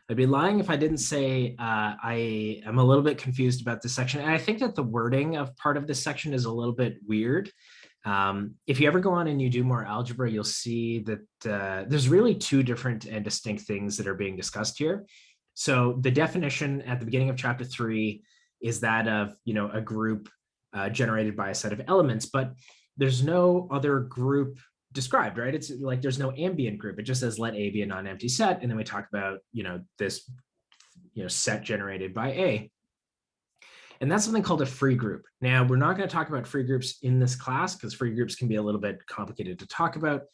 I'd be lying if I didn't say I am a little bit confused about this section. And I think that the wording of part of this section is a little bit weird. If you ever go on and you do more algebra, you'll see that there's really two different and distinct things that are being discussed here. So the definition at the beginning of chapter 3 is that of, a group generated by a set of elements, but there's no other group described, right? It's like there's no ambient group. It just says let A be a non-empty set. And then we talk about, this, set generated by A. And that's something called a free group. Now, we're not going to talk about free groups in this class because free groups can be a little bit complicated to talk about.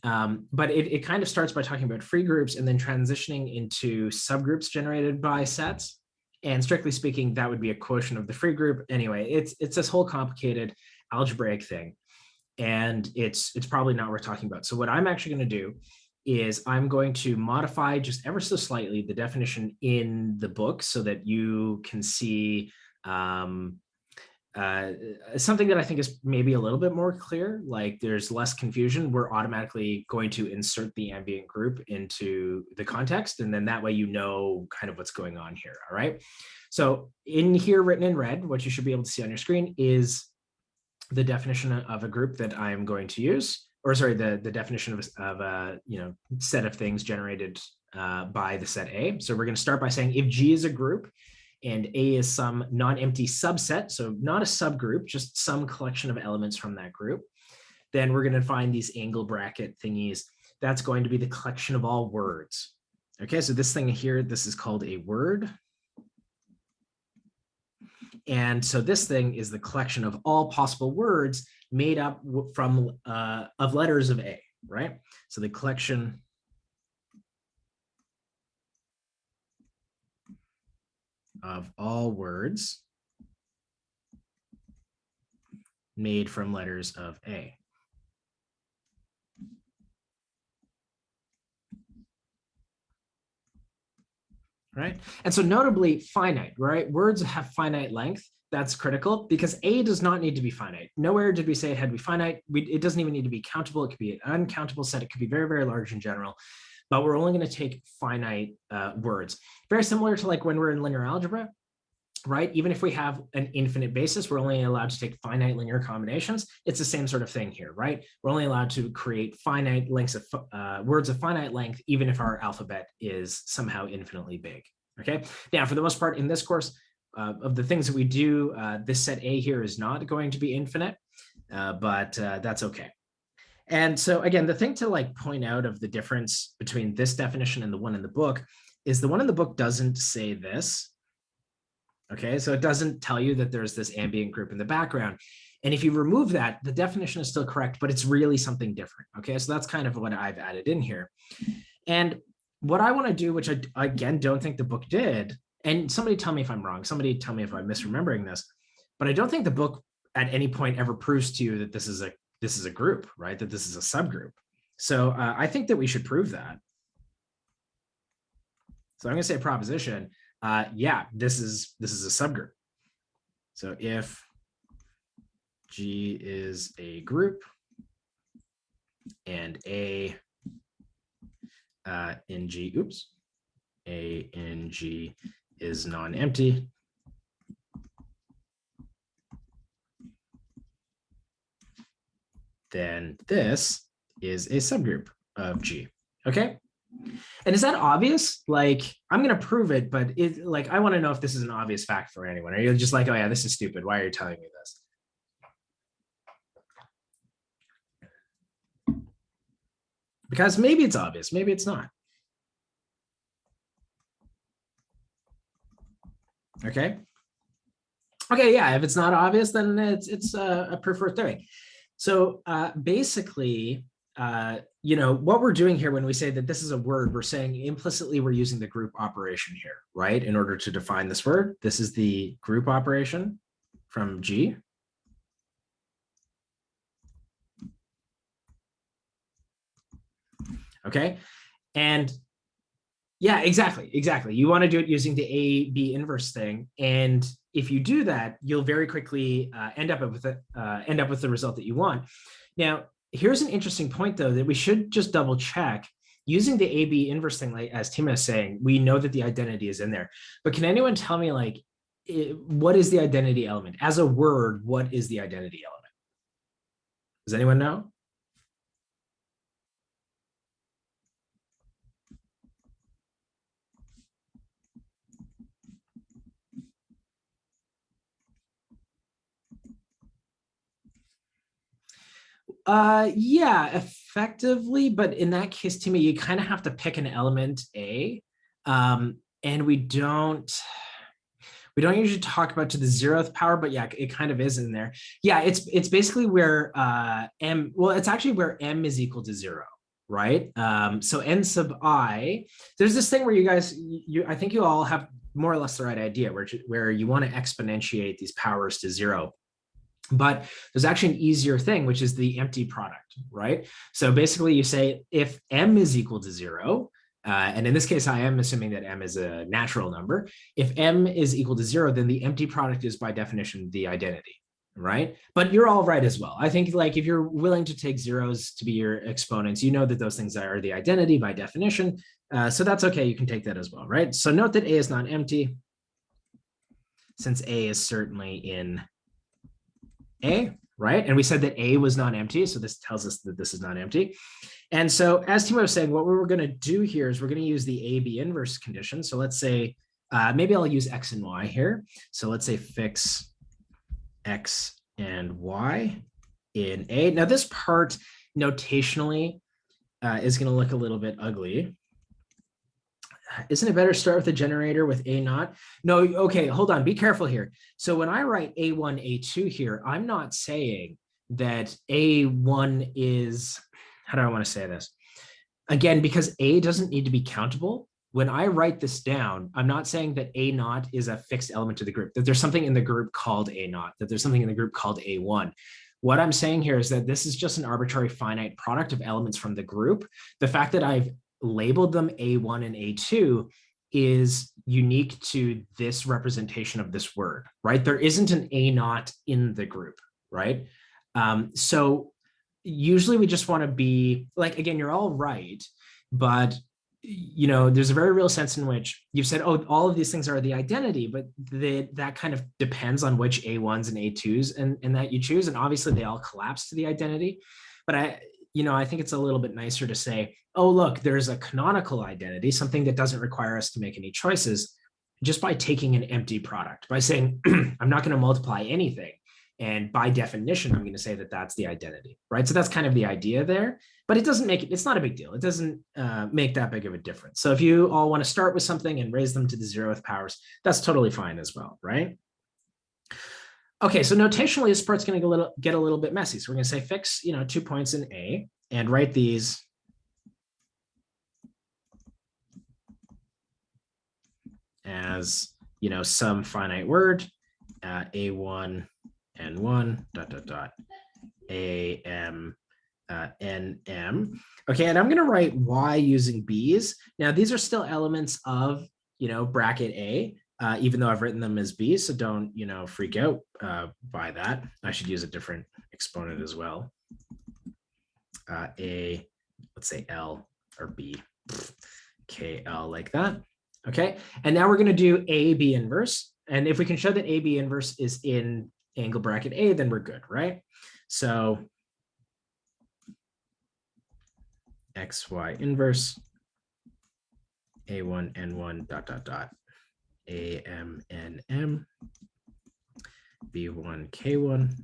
But it kind of starts by talking about free groups and then transitioning into subgroups generated by sets. And strictly speaking, that would be a quotient of the free group. Anyway, it's this whole complicated algebraic thing. And it's probably not worth talking about. So what I'm actually going to do is I'm going to modify just ever so slightly the definition in the book so that you can see something that I think is maybe a little bit more clear, like there's less confusion. We're automatically going to insert the ambient group into the context, and then that way you know kind of what's going on here, all right? So in here, written in red, what you should be able to see on your screen is the definition of a group that I'm going to use, or sorry, the definition of a set of things generated by the set A. So we're going to start by saying if G is a group and A is some non-empty subset, so not a subgroup, just some collection of elements from that group, then we're going to find these angle bracket thingies. That's going to be the collection of all words. Okay, so this thing here, this is called a word. And so this thing is the collection of all possible words made up from of letters of A, right? So the collection of all words made from letters of A. Right? And so notably finite, right? Words have finite length. That's critical because A does not need to be finite. Nowhere did we say it had to be finite. It doesn't even need to be countable. It could be an uncountable set. It could be very, very large in general, but we're only going to take finite words. Very similar to like when we're in linear algebra, right? Even if we have an infinite basis, we're only allowed to take finite linear combinations. It's the same sort of thing here, right? We're only allowed to create finite lengths of words of finite length, even if our alphabet is somehow infinitely big, okay? Now, for the most part in this course, of the things that we do, this set A here is not going to be infinite, but that's okay. And so again, the thing to like point out of the difference between this definition and the one in the book is the one in the book doesn't say this. Okay, so it doesn't tell you that there's this ambient group in the background. And if you remove that, the definition is still correct, but it's really something different. Okay, so that's kind of what I've added in here. And what I want to do, which I, again, don't think the book did, and somebody tell me if I'm wrong, somebody tell me if I'm misremembering this, but I don't think the book at any point ever proves to you that this is a group, right? That this is a subgroup. So I think that we should prove that. So I'm going to say a proposition. Yeah, this is a subgroup. So if G is a group and A in G, A in G is non-empty, then this is a subgroup of G. Okay. And is that obvious? Like, I'm going to prove it, but I want to know if this is an obvious fact for anyone. Are you just like, oh yeah, this is stupid. Why are you telling me this? Because maybe it's obvious, maybe it's not. Okay. Okay, yeah, if it's not obvious, then it's a proof worth doing. So basically, what we're doing here when we say that this is a word, we're saying implicitly we're using the group operation here, right? In order to define this word, this is the group operation from G. Okay, and yeah, exactly. You want to do it using the A-B inverse thing, and if you do that, you'll very quickly end up with the result that you want. Now, here's an interesting point, though, that we should just double check. using the AB inverse thing, like as Tima is saying, we know that the identity is in there. But can anyone tell me, like, what is the identity element? As a word, what is the identity element? Does anyone know? Yeah, effectively, but in that case, to me, you kind of have to pick an element A. And we don't usually talk about to the 0th power, but yeah, it kind of is in there. Yeah, it's basically where it's actually where m is equal to 0, right? So n sub I, there's this thing where you guys, I think you all have more or less the right idea, where you want to exponentiate these powers to 0. But there's actually an easier thing, which is the empty product, right? So basically you say if m is equal to 0, and in this case, I am assuming that m is a natural number. If m is equal to 0, then the empty product is by definition the identity, right? But you're all right as well. I think, like, if you're willing to take zeros to be your exponents, you know that those things are the identity by definition. So that's okay. You can take that as well, right? So note that A is not empty, since A is certainly in A, right? And we said that A was not empty, so this tells us that this is not empty. And so as Timo was saying, what we're going to do here is we're going to use the AB inverse condition. So let's say, maybe I'll use X and Y here. So let's say fix X and Y in A. Now this part notationally is going to look a little bit ugly. Isn't it better to start with the generator with A naught? No, okay, hold on, be careful here. So when I write A1, A2 here, I'm not saying that A1 is, how do I want to say this? Again, because A doesn't need to be countable, when I write this down, I'm not saying that A naught is a fixed element to the group, that there's something in the group called A naught, that there's something in the group called A1. What I'm saying here is that this is just an arbitrary finite product of elements from the group. The fact that I've labeled them A1 and A2 is unique to this representation of this word, right? There isn't an A naught in the group, right? So usually we just want to be like, again, you're all right, but you know, there's a very real sense in which you've said, oh, all of these things are the identity, but that kind of depends on which A1s and A2s and that you choose. And obviously they all collapse to the identity. But I think it's a little bit nicer to say, oh, look, there's a canonical identity, something that doesn't require us to make any choices, just by taking an empty product, by saying, I'm not going to multiply anything. And by definition, I'm going to say that that's the identity, right? So that's kind of the idea there, but it doesn't make it, it's not a big deal. It doesn't make that big of a difference. So if you all want to start with something and raise them to the 0th powers, that's totally fine as well, right? Okay, so notationally, this part's going to get a little bit messy. So we're going to say fix, 2 points in A and write these as, some finite word, A1, N1, ... AM, NM. Okay, and I'm going to write Y using B's. Now, these are still elements of, bracket A, even though I've written them as B's, so don't, freak out by that. I should use a different exponent as well. A, let's say L or B, KL like that. Okay, and now we're going to do AB inverse. And if we can show that AB inverse is in angle bracket A, then we're good, right? So XY inverse A1, N1, ... AM, NM, B1, K1, ...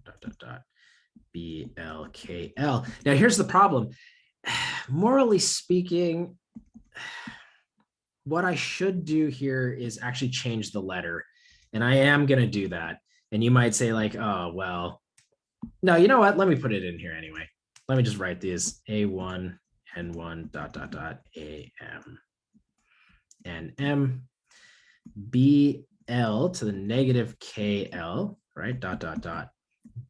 BL, KL. Now here's the problem. Morally speaking, what I should do here is actually change the letter. And I am going to do that. And you might say like, oh, well, no, you know what? Let me put it in here anyway. Let me just write these A1, N1, ... AM, NM, BL to the negative KL, right? ...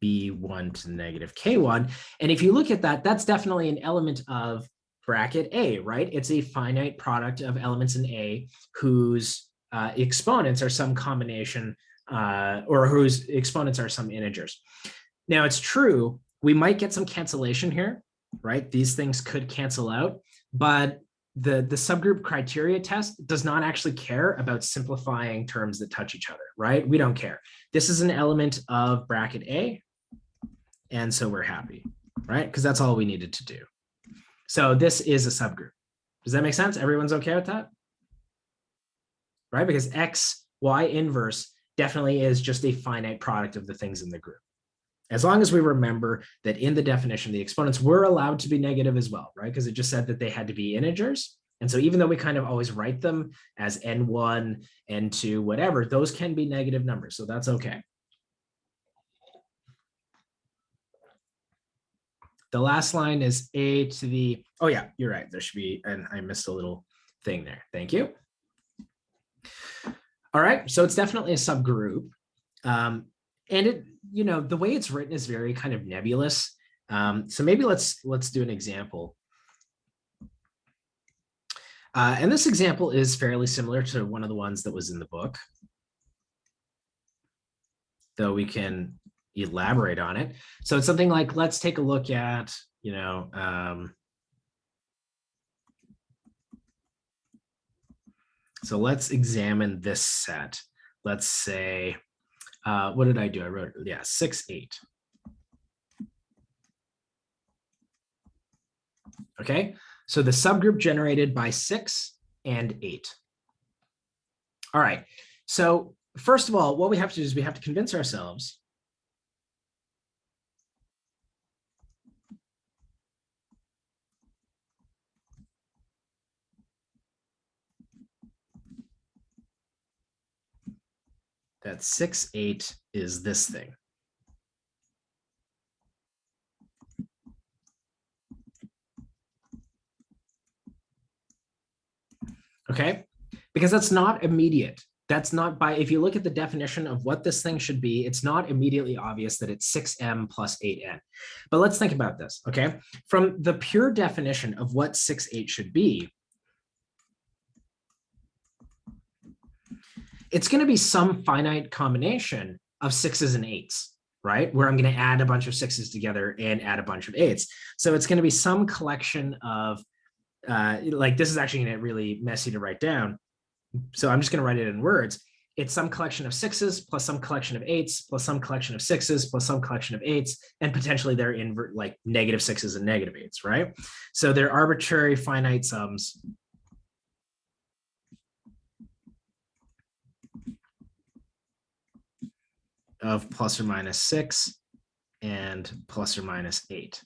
B1 to the negative K1. And if you look at that, that's definitely an element of bracket A, right? It's a finite product of elements in A whose exponents are some combination or whose exponents are some integers. Now it's true, we might get some cancellation here, right? These things could cancel out, but the subgroup criteria test does not actually care about simplifying terms that touch each other, right? We don't care. This is an element of bracket A, and so we're happy, right? Because that's all we needed to do. So this is a subgroup. Does that make sense? Everyone's okay with that? Right? Because X, Y inverse definitely is just a finite product of the things in the group. As long as we remember that in the definition, the exponents were allowed to be negative as well, right? Because it just said that they had to be integers. And so even though we kind of always write them as n1, n2, whatever, those can be negative numbers. So that's okay. The last line is a to the, oh yeah, you're right. There should be, and I missed a little thing there. Thank you. All right, so it's definitely a subgroup. And it, you know, the way it's written is very kind of nebulous. So maybe let's do an example. And this example is fairly similar to one of the ones that was in the book, though we can elaborate on it. So it's something like, let's take a look at, you know, so let's examine this set. Let's say, what did I do? I wrote, yeah, 6, 8. Okay, so the subgroup generated by 6 and 8. All right, so first of all, what we have to do is we have to convince ourselves that 6, 8 is this thing. Okay, because that's not immediate. That's not by, if you look at the definition of what this thing should be, it's not immediately obvious that it's 6m plus 8n. But let's think about this, okay? From the pure definition of what 6, 8 should be, it's going to be some finite combination of 6s and 8s, right? Where I'm going to add a bunch of 6s together and add a bunch of 8s. So it's going to be some collection of, like this is actually going to get really messy to write down. So I'm just going to write it in words. It's some collection of 6s plus some collection of 8s plus some collection of 6s plus some collection of 8s, and potentially they're invert like negative 6s and negative 8s, right? So they're arbitrary finite sums of plus or minus 6 and plus or minus 8.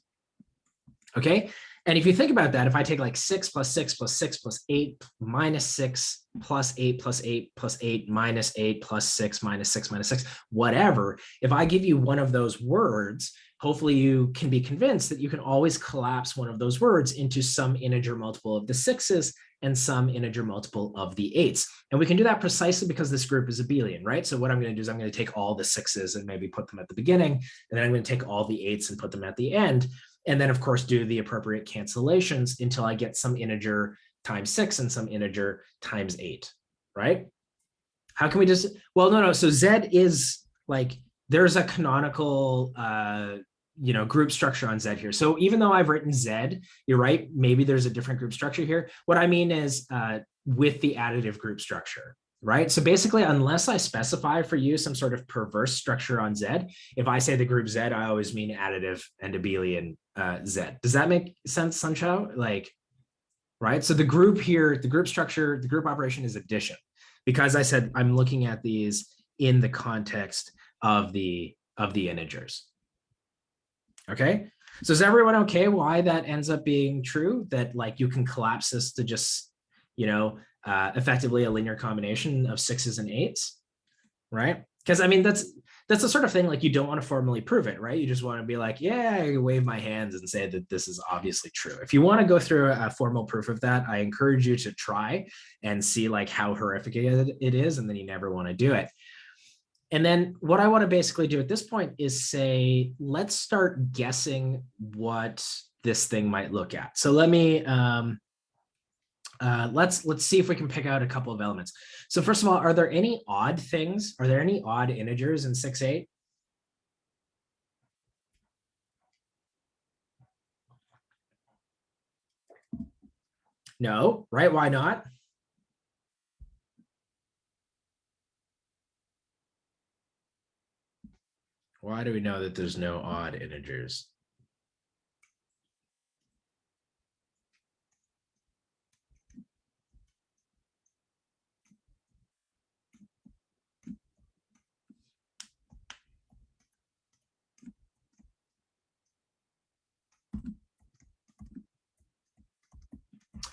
Okay, and if you think about that, if I take like 6 plus 6 plus 6 plus 8 minus 6 plus 8 plus 8 plus 8 minus 8 plus 6 minus 6 minus 6, whatever, if I give you one of those words, hopefully you can be convinced that you can always collapse one of those words into some integer multiple of the 6s and some integer multiple of the 8s. And we can do that precisely because this group is abelian, right? So what I'm going to do is I'm going to take all the 6s and maybe put them at the beginning, and then I'm going to take all the 8s and put them at the end. And then, of course, do the appropriate cancellations until I get some integer times 6 and some integer times 8, right? How can we just, well, no. So Z is like, there's a canonical, you know, group structure on Z here. So even though I've written Z, you're right, maybe there's a different group structure here. What I mean is with the additive group structure, right? So basically, unless I specify for you some sort of perverse structure on Z, if I say the group Z, I always mean additive and abelian Z. Does that make sense, Sunshao? Like, right? So the group here, the group structure, the group operation is addition, because I said I'm looking at these in the context of the integers. Okay, so is everyone okay why that ends up being true, that like you can collapse this to just, you know, effectively a linear combination of 6s and 8s, right? Because I mean, that's the sort of thing like you don't want to formally prove it, right? You just want to be like, yeah, I wave my hands and say that this is obviously true. If you want to go through a formal proof of that, I encourage you to try and see like how horrific it is, and then you never want to do it. And then what I want to basically do at this point is say, let's start guessing what this thing might look at. So let me, let's see if we can pick out a couple of elements. So first of all, are there any odd things? Are there any odd integers in 6, 8? No, right? Why not? Why do we know that there's no odd integers?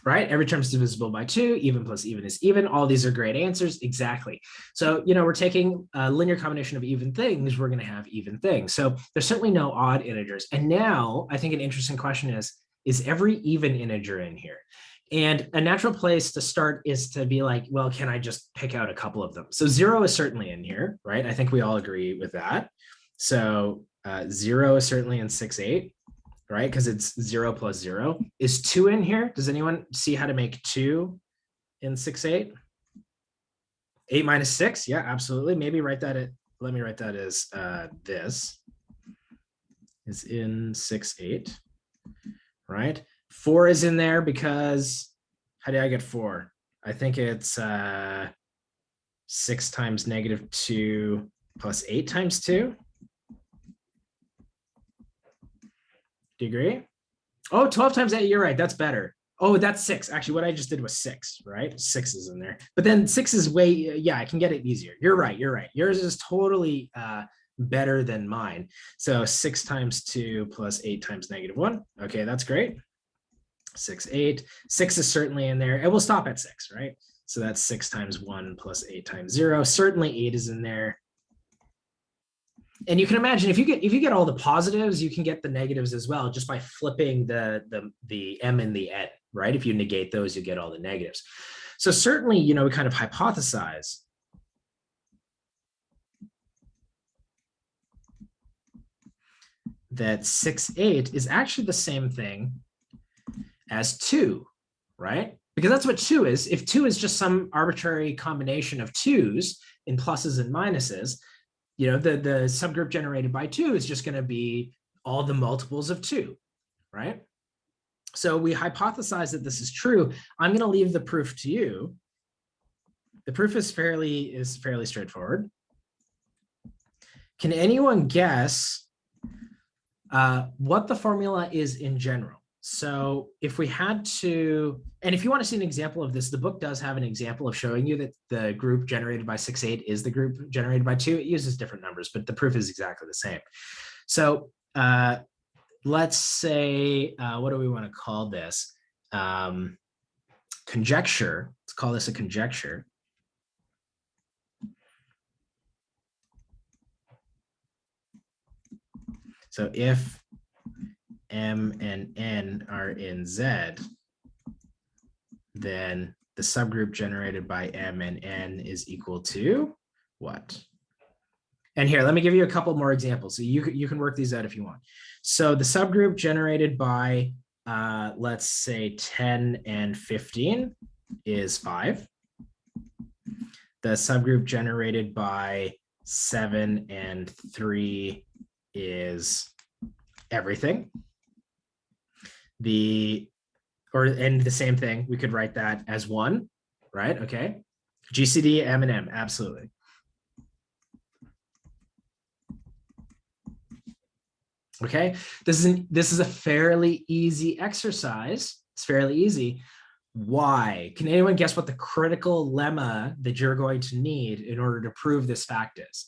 Right? Every term is divisible by 2, even plus even is even. All these are great answers. Exactly. So, we're taking a linear combination of even things. We're going to have even things. So there's certainly no odd integers. And now I think an interesting question is every even integer in here? And a natural place to start is to be like, well, can I just pick out a couple of them? So 0 is certainly in here, right? I think we all agree with that. So 0 is certainly in 6-8. Right? Because it's 0 plus 0. Is 2 in here? Does anyone see how to make 2 in 6-8? 8 minus 6? Yeah, absolutely. Maybe write that at, let me write that as this is in 6-8, right? 4 is in there because, how did I get 4? I think it's 6 times negative 2 plus 8 times 2. Do you agree? Oh, 12 times 8, you're right. That's better. Oh, that's 6. Actually, what I just did was 6, right? 6 is in there. But then 6 is way, yeah, I can get it easier. You're right. You're right. Yours is totally better than mine. So 6 times 2 plus 8 times negative 1. Okay, that's great. 6, 8. 6 is certainly in there. And we'll stop at 6, right? So that's 6 times 1 plus 8 times 0. Certainly 8 is in there. And you can imagine if you get all the positives, you can get the negatives as well, just by flipping the m and the n, right? If you negate those, you get all the negatives. So certainly, we kind of hypothesize that 6-8 is actually the same thing as 2, right? Because that's what 2 is. If 2 is just some arbitrary combination of 2s in pluses and minuses, the subgroup generated by 2 is just going to be all the multiples of 2, right? So we hypothesize that this is true. I'm going to leave the proof to you. The proof is fairly straightforward. Can anyone guess what the formula is in general? So if we had to, and if you want to see an example of this, the book does have an example of showing you that the group generated by 6-8 is the group generated by 2. It uses different numbers, but the proof is exactly the same. So let's say, what do we want to call this? Conjecture. Let's call this a conjecture. So if M and N are in Z, then the subgroup generated by M and N is equal to what? And here, let me give you a couple more examples. So you can work these out if you want. So the subgroup generated by, let's say 10 and 15 is 5. The subgroup generated by 7 and 3 is everything. And the same thing, we could write that as 1, right? Okay. GCD, M and M, absolutely. Okay, this is a fairly easy exercise. It's fairly easy. Why? Can anyone guess what the critical lemma that you're going to need in order to prove this fact is?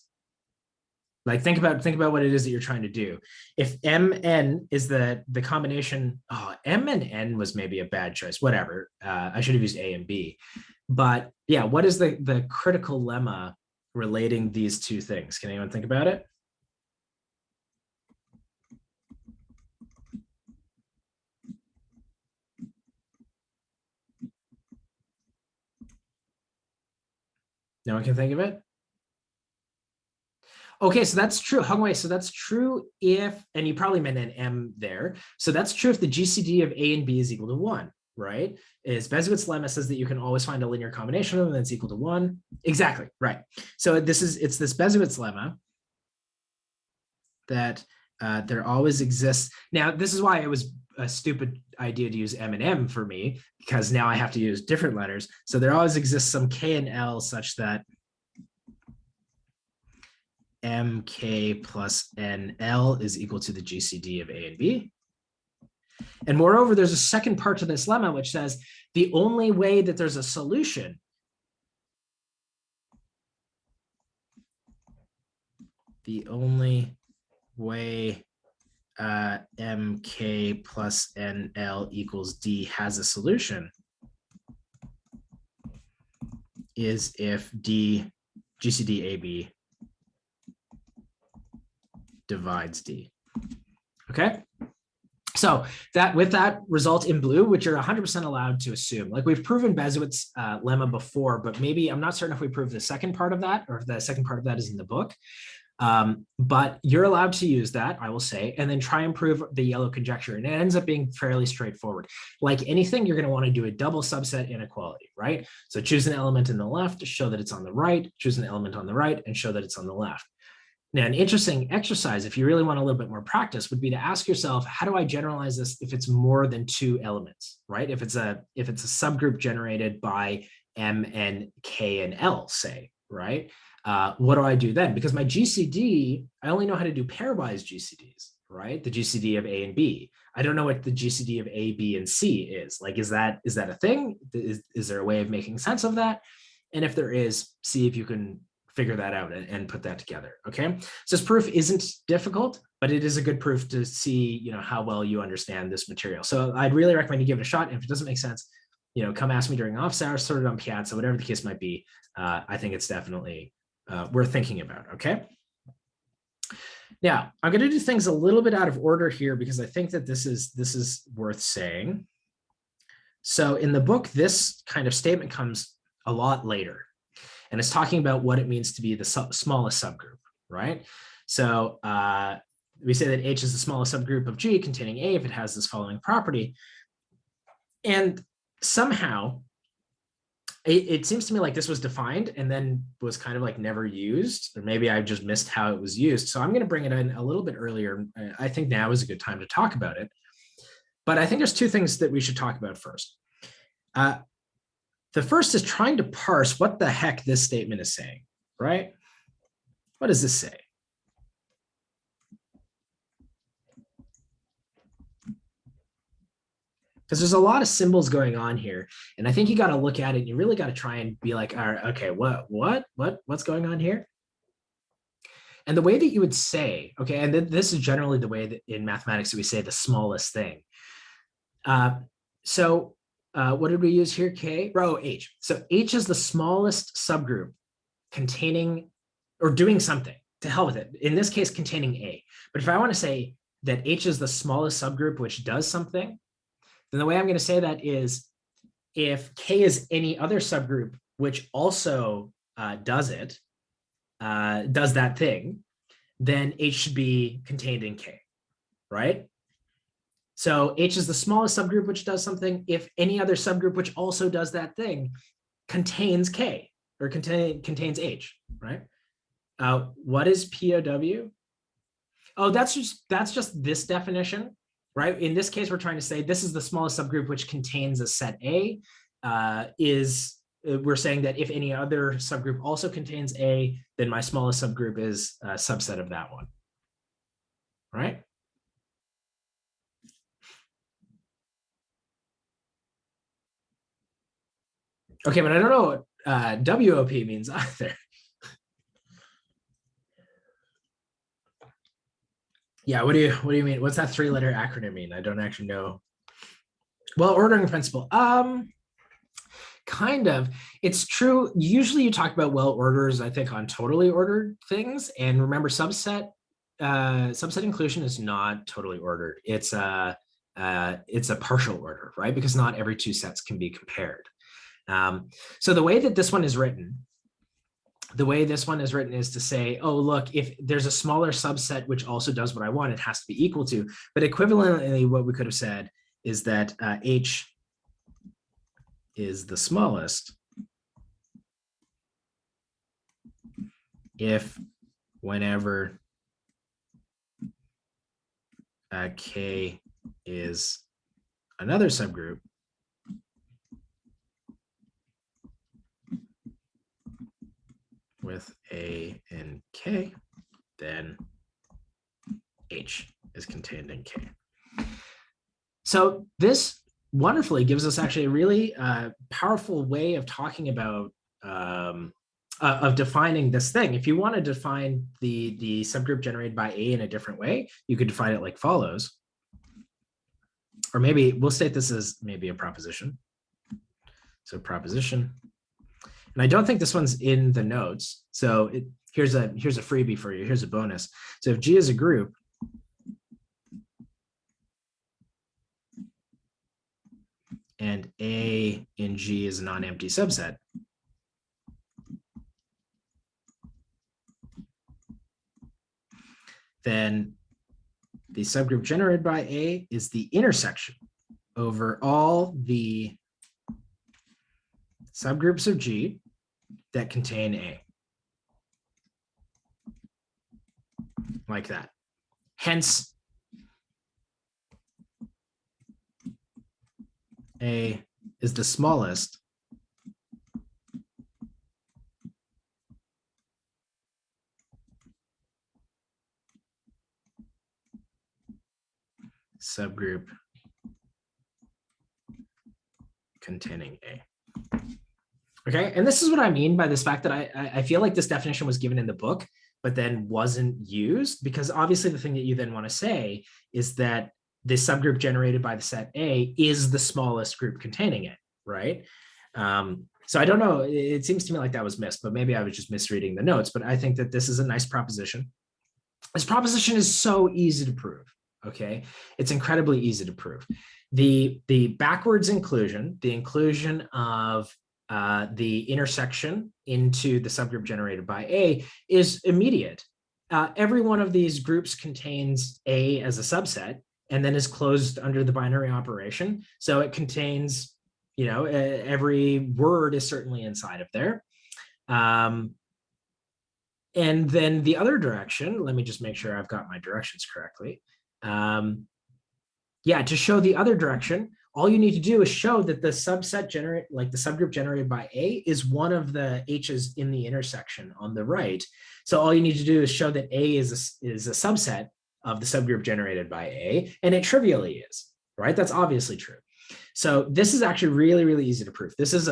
Like think about what it is that you're trying to do. If MN is the combination, M and N was maybe a bad choice. Whatever. I should have used A and B. But yeah, what is the critical lemma relating these two things? Can anyone think about it? No one can think of it? Okay, so that's true. Hongwei, so that's true if, and you probably meant an M there. So that's true if the GCD of A and B is equal to 1, right? Is Bezout's lemma says that you can always find a linear combination of them that's equal to 1. Exactly, right. So it's this Bezout's lemma that there always exists. Now, this is why it was a stupid idea to use M and M for me, because now I have to use different letters. So there always exists some K and L such that MK plus NL is equal to the GCD of A and B. And moreover, there's a second part to this lemma, which says the only way that there's a solution MK plus NL equals D has a solution is if D GCD AB divides D. Okay. So that with that result in blue, which you're 100% allowed to assume, like we've proven Bezout's lemma before, but maybe I'm not certain if we proved the second part of that, or if the second part of that is in the book. But you're allowed to use that, I will say, and then try and prove the yellow conjecture. And it ends up being fairly straightforward. Like anything, you're going to want to do a double subset inequality, right? So choose an element in the left, show that it's on the right, choose an element on the right, and show that it's on the left. Now, an interesting exercise, if you really want a little bit more practice, would be to ask yourself, how do I generalize this if it's more than two elements, right? If it's a subgroup generated by M and K and L, say, right? What do I do then? Because my GCD, I only know how to do pairwise GCDs, right? The GCD of A and B. I don't know what the GCD of A, B, and C is. Like, is that a thing? Is there a way of making sense of that? And if there is, see if you can figure that out and put that together. Okay. So this proof isn't difficult, but it is a good proof to see, how well you understand this material. So I'd really recommend you give it a shot. And if it doesn't make sense, come ask me during office hours, sort it on Piazza, whatever the case might be. I think it's definitely worth thinking about. Okay. Now I'm going to do things a little bit out of order here because I think that this is worth saying. So in the book, this kind of statement comes a lot later. And it's talking about what it means to be the smallest subgroup, right? So we say that H is the smallest subgroup of G containing A if it has this following property. And somehow, it seems to me like this was defined and then was kind of like never used, or maybe I just missed how it was used. So I'm going to bring it in a little bit earlier. I think now is a good time to talk about it. But I think there's two things that we should talk about first. The first is trying to parse what the heck this statement is saying, right? What does this say? Because there's a lot of symbols going on here. And I think you got to look at it and you really got to try and be like, all right, okay, what's going on here? And the way that you would say, okay, and this is generally the way that in mathematics that we say the smallest thing. What did we use here? K, H. So H is the smallest subgroup containing or doing something. To hell with it. In this case, containing A. But if I want to say that H is the smallest subgroup which does something, then the way I'm going to say that is if K is any other subgroup which also does that thing, then H should be contained in K, right? So H is the smallest subgroup which does something if any other subgroup which also does that thing contains K or contains H, right? What is POW? Oh, that's just this definition, right? In this case, we're trying to say this is the smallest subgroup which contains a set A. We're saying that if any other subgroup also contains A, then my smallest subgroup is a subset of that one, right? Okay, but I don't know what WOP means either. Yeah, what do you mean? What's that three-letter acronym mean? I don't actually know. Well, ordering principle. Kind of. It's true. Usually you talk about well orders, I think, on totally ordered things. And remember, subset inclusion is not totally ordered. It's a partial order, right? Because not every two sets can be compared. So the way that this one is written, is to say, oh, look, if there's a smaller subset which also does what I want, it has to be equal to. But equivalently, what we could have said is that H is the smallest if whenever K is another subgroup with A and K, then H is contained in K. So this wonderfully gives us actually a really powerful way of talking about of defining this thing. If you want to define the subgroup generated by A in a different way, you could define it like follows. Or maybe we'll state this as maybe a proposition. So proposition. And I don't think this one's in the notes. So here's a freebie for you. Here's a bonus. So if G is a group, and A in G is a non-empty subset, then the subgroup generated by A is the intersection over all the subgroups of G that contain A. Like that. Hence, A is the smallest subgroup containing A. Okay, and this is what I mean by this fact that I feel like this definition was given in the book, but then wasn't used, because obviously the thing that you then want to say is that the subgroup generated by the set A is the smallest group containing it, right? So I don't know, it seems to me like that was missed, but maybe I was just misreading the notes, but I think that this is a nice proposition. This proposition is so easy to prove, okay? It's incredibly easy to prove. The backwards inclusion, the inclusion of the intersection into the subgroup generated by A is immediate. Every one of these groups contains A as a subset and then is closed under the binary operation. So it contains, you know, every word is certainly inside of there. And then the other direction, let me just make sure I've got my directions correctly. Yeah, to show the other direction, all you need to do is show that the subset like the subgroup generated by A is one of the H's in the intersection on the right. So all you need to do is show that A is a subset of the subgroup generated by A, and it trivially is, right? That's obviously true. So this is actually really, really easy to prove. This is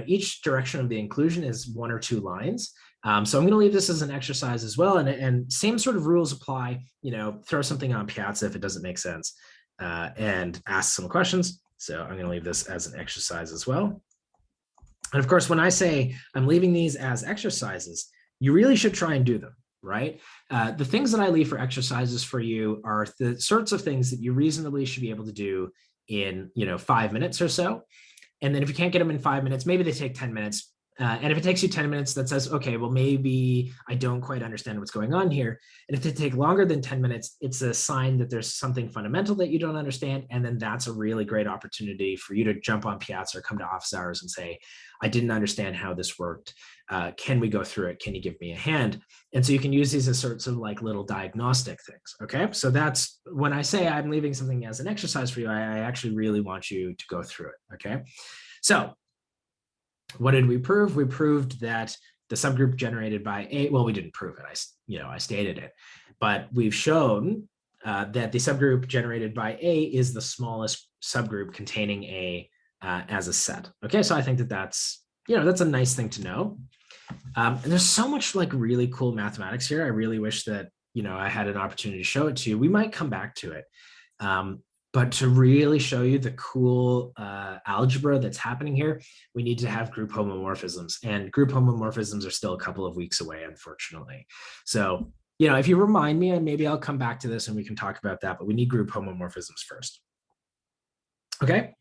each direction of the inclusion is 1 or 2 lines. So I'm going to leave this as an exercise as well. And same sort of rules apply, throw something on Piazza if it doesn't make sense, and ask some questions. So I'm going to leave this as an exercise as well. And of course, when I say I'm leaving these as exercises, you really should try and do them, right? The things that I leave for exercises for you are the sorts of things that you reasonably should be able to do in 5 minutes or so. And then if you can't get them in 5 minutes, maybe they take 10 minutes. And if it takes you 10 minutes, that says, okay, well, maybe I don't quite understand what's going on here. And if they take longer than 10 minutes, it's a sign that there's something fundamental that you don't understand. And then that's a really great opportunity for you to jump on Piazza or come to office hours and say, I didn't understand how this worked. Can we go through it? Can you give me a hand? And so you can use these as sorts of like little diagnostic things. Okay. So that's when I say I'm leaving something as an exercise for you, I actually really want you to go through it. Okay. So what did we prove? We proved that the subgroup generated by A, well, we didn't prove it. I stated it, but we've shown that the subgroup generated by A is the smallest subgroup containing A as a set. Okay, so I think that's a nice thing to know. And there's so much like really cool mathematics here. I really wish that I had an opportunity to show it to you. We might come back to it. But to really show you the cool algebra that's happening here, we need to have group homomorphisms. And group homomorphisms are still a couple of weeks away, unfortunately. So, if you remind me, and maybe I'll come back to this and we can talk about that, but we need group homomorphisms first. Okay.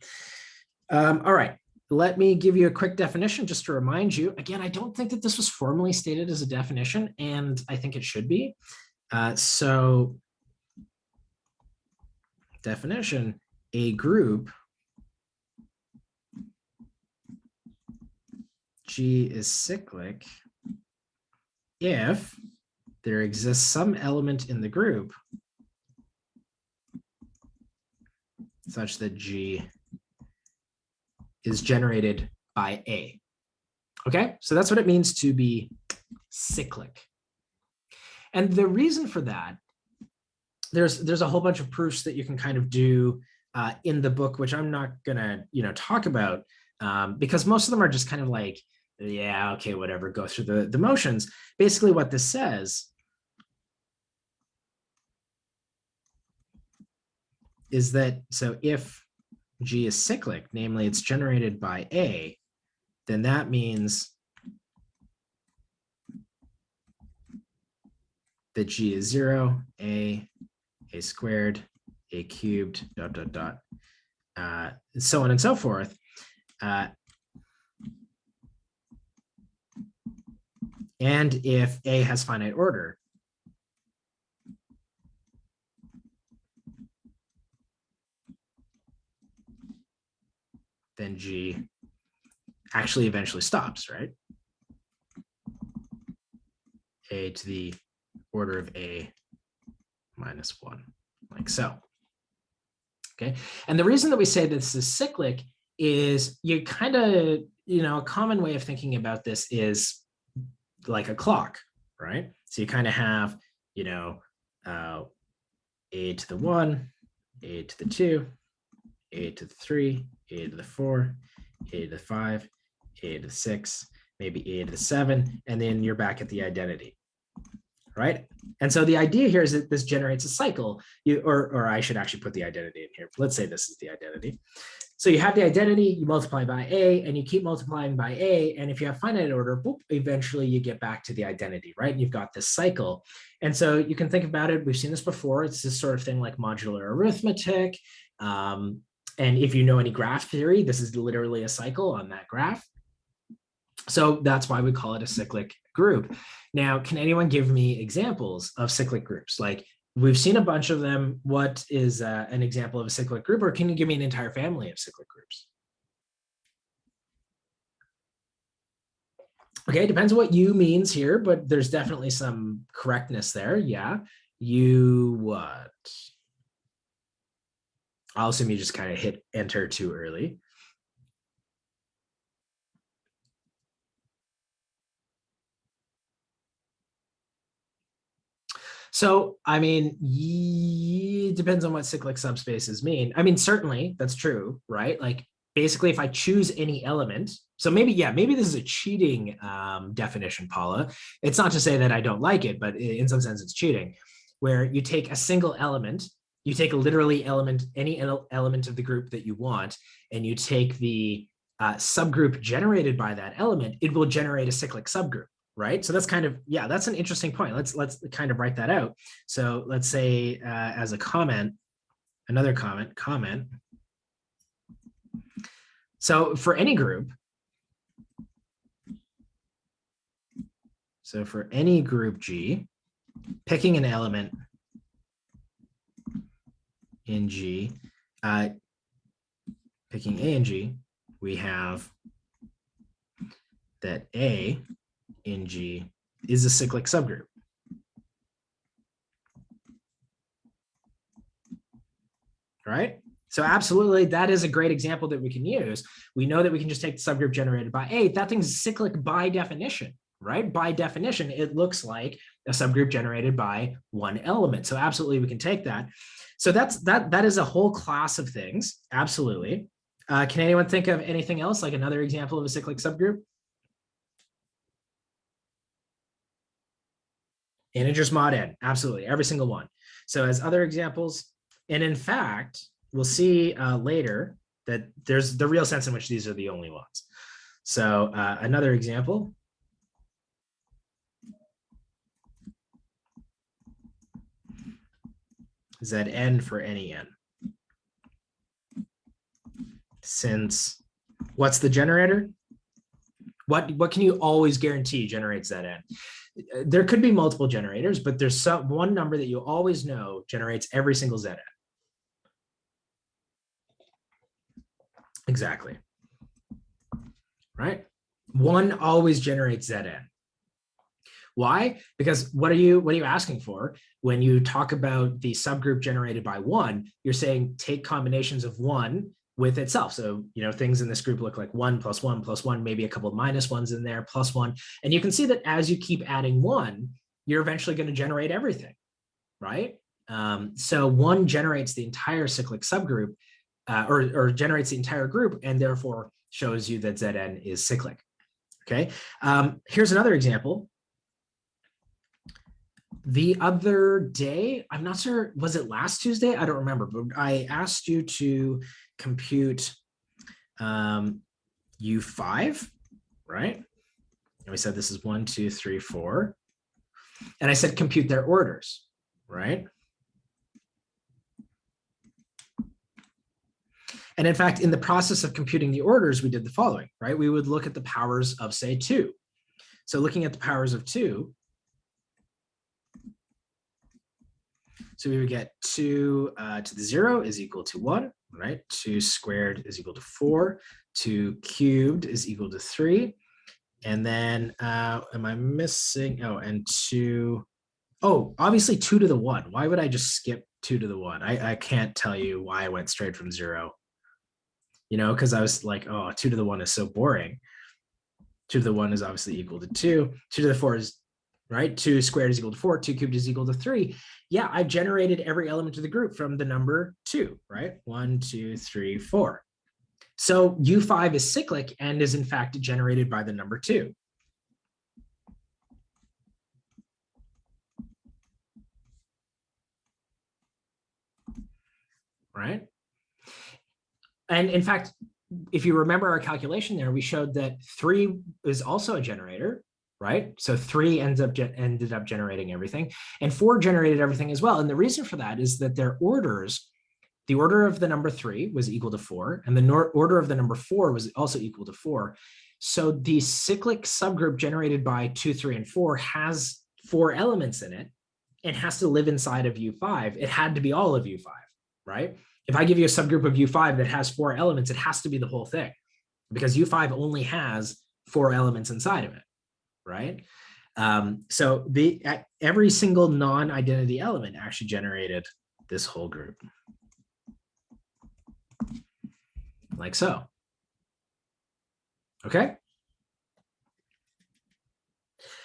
All right. Let me give you a quick definition just to remind you. Again, I don't think that this was formally stated as a definition, and I think it should be. So definition, a group G is cyclic if there exists some element in the group such that G is generated by A. Okay, so that's what it means to be cyclic. And the reason for that, there's a whole bunch of proofs that you can kind of do in the book, which I'm not gonna talk about because most of them are just kind of like, yeah, okay, whatever, go through the motions. Basically what this says is that, so if G is cyclic, namely it's generated by A, then that means that G is 0, A squared, A cubed, dot, dot, dot, so on and so forth. And if A has finite order, then G actually eventually stops, right? A to the order of A minus 1, like so. Okay, and the reason that we say this is cyclic is you kind of, a common way of thinking about this is like a clock, right? So you kind of have, A to the 1, A to the 2, A to the 3, A to the 4, A to the 5, A to the 6, maybe A to the 7, and then you're back at the identity, right? And so the idea here is that this generates a cycle. Or I should actually put the identity in here. Let's say this is the identity. So you have the identity, you multiply by A, and you keep multiplying by A. And if you have finite order, boop, eventually you get back to the identity, right? And you've got this cycle. And so you can think about it. We've seen this before. It's this sort of thing like modular arithmetic. And if you know any graph theory, this is literally a cycle on that graph. So that's why we call it a cyclic group. Now, can anyone give me examples of cyclic groups? Like, we've seen a bunch of them. What is an example of a cyclic group? Or can you give me an entire family of cyclic groups? Okay, depends on what you means here, but there's definitely some correctness there. Yeah. You what? I'll assume you just kind of hit enter too early. So, I mean, it depends on what cyclic subspaces mean. I mean, certainly that's true, right? Like, basically, if I choose any element, so maybe this is a cheating definition, Paula. It's not to say that I don't like it, but in some sense it's cheating, where you take a single element, you take literally any element of the group that you want, and you take the subgroup generated by that element, it will generate a cyclic subgroup. Right. So that's kind of, that's an interesting point. Let's kind of write that out. So let's say as a comment, another comment. So for any group, G, picking an element in G, picking A and G, we have that A in G is a cyclic subgroup. Right? So absolutely, that is a great example that we can use. We know that we can just take the subgroup generated by A. That thing's cyclic by definition, right? By definition, it looks like a subgroup generated by one element. So absolutely, we can take that. So that is a whole class of things. Absolutely. Can anyone think of anything else, like another example of a cyclic subgroup? Integers mod n, absolutely, every single one. So as other examples, and in fact, we'll see later that there's the real sense in which these are the only ones. So another example. Zn for any n. Since, what's the generator? What can you always guarantee generates Zn? There could be multiple generators, but there's one number that you always know generates every single Zn. Exactly. Right? One always generates Zn. Why? Because what are you asking for? When you talk about the subgroup generated by one, you're saying take combinations of one with itself. So, things in this group look like 1 plus 1 plus 1, maybe a couple of minus ones in there, plus 1. And you can see that as you keep adding 1, you're eventually going to generate everything, right? So 1 generates the entire cyclic subgroup, or generates the entire group, and therefore shows you that Zn is cyclic. Okay. Here's another example. The other day, I'm not sure, was it last Tuesday? I don't remember, but I asked you to compute U5, right? And we said this is 1, 2, 3, 4. And I said compute their orders, right? And in fact, in the process of computing the orders, we did the following, right? We would look at the powers of, say, 2. So looking at the powers of 2, so we would get 2 to the 0 is equal to 1, right? 2 squared is equal to 4. 2 cubed is equal to 3. And then, am I missing? Oh, and 2. Oh, obviously 2 to the 1. Why would I just skip 2 to the 1? I can't tell you why I went straight from 0. Because I was like, oh, 2 to the 1 is so boring. 2 to the 1 is obviously equal to 2. 2 to the 4 is, right? 2 squared is equal to 4. 2 cubed is equal to 3. Yeah, I've generated every element of the group from the number 2, right? 1, 2, 3, 4. So U5 is cyclic and is in fact generated by the number 2. Right? And in fact, if you remember our calculation there, we showed that 3 is also a generator, right? So 3 ended up generating everything, and 4 generated everything as well. And the reason for that is that their orders, the order of the number 3 was equal to 4, and the order of the number 4 was also equal to 4. So the cyclic subgroup generated by 2, 3, and 4 has 4 elements in it and has to live inside of U5. It had to be all of U5, right? If I give you a subgroup of U5 that has 4 elements, it has to be the whole thing, because U5 only has 4 elements inside of it, right? So every single non-identity element actually generated this whole group, like so. Okay.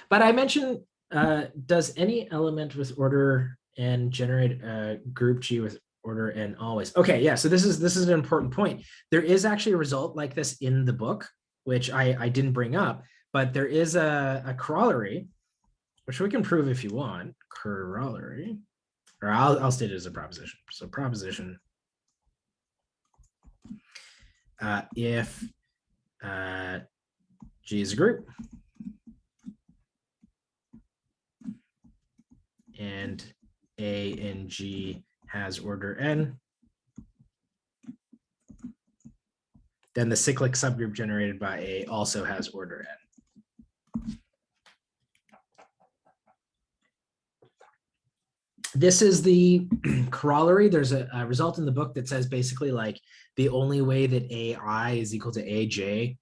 But I mentioned, does any element with order n generate a group G with order n always? Okay, yeah, so this is an important point. There is actually a result like this in the book, which I didn't bring up, but there is a corollary, which we can prove if you want. Corollary, or I'll state it as a proposition. So proposition, if G is a group and A and G has order n, then the cyclic subgroup generated by A also has order n. This is the corollary. There's a result in the book that says basically like the only way that AI is equal to AJ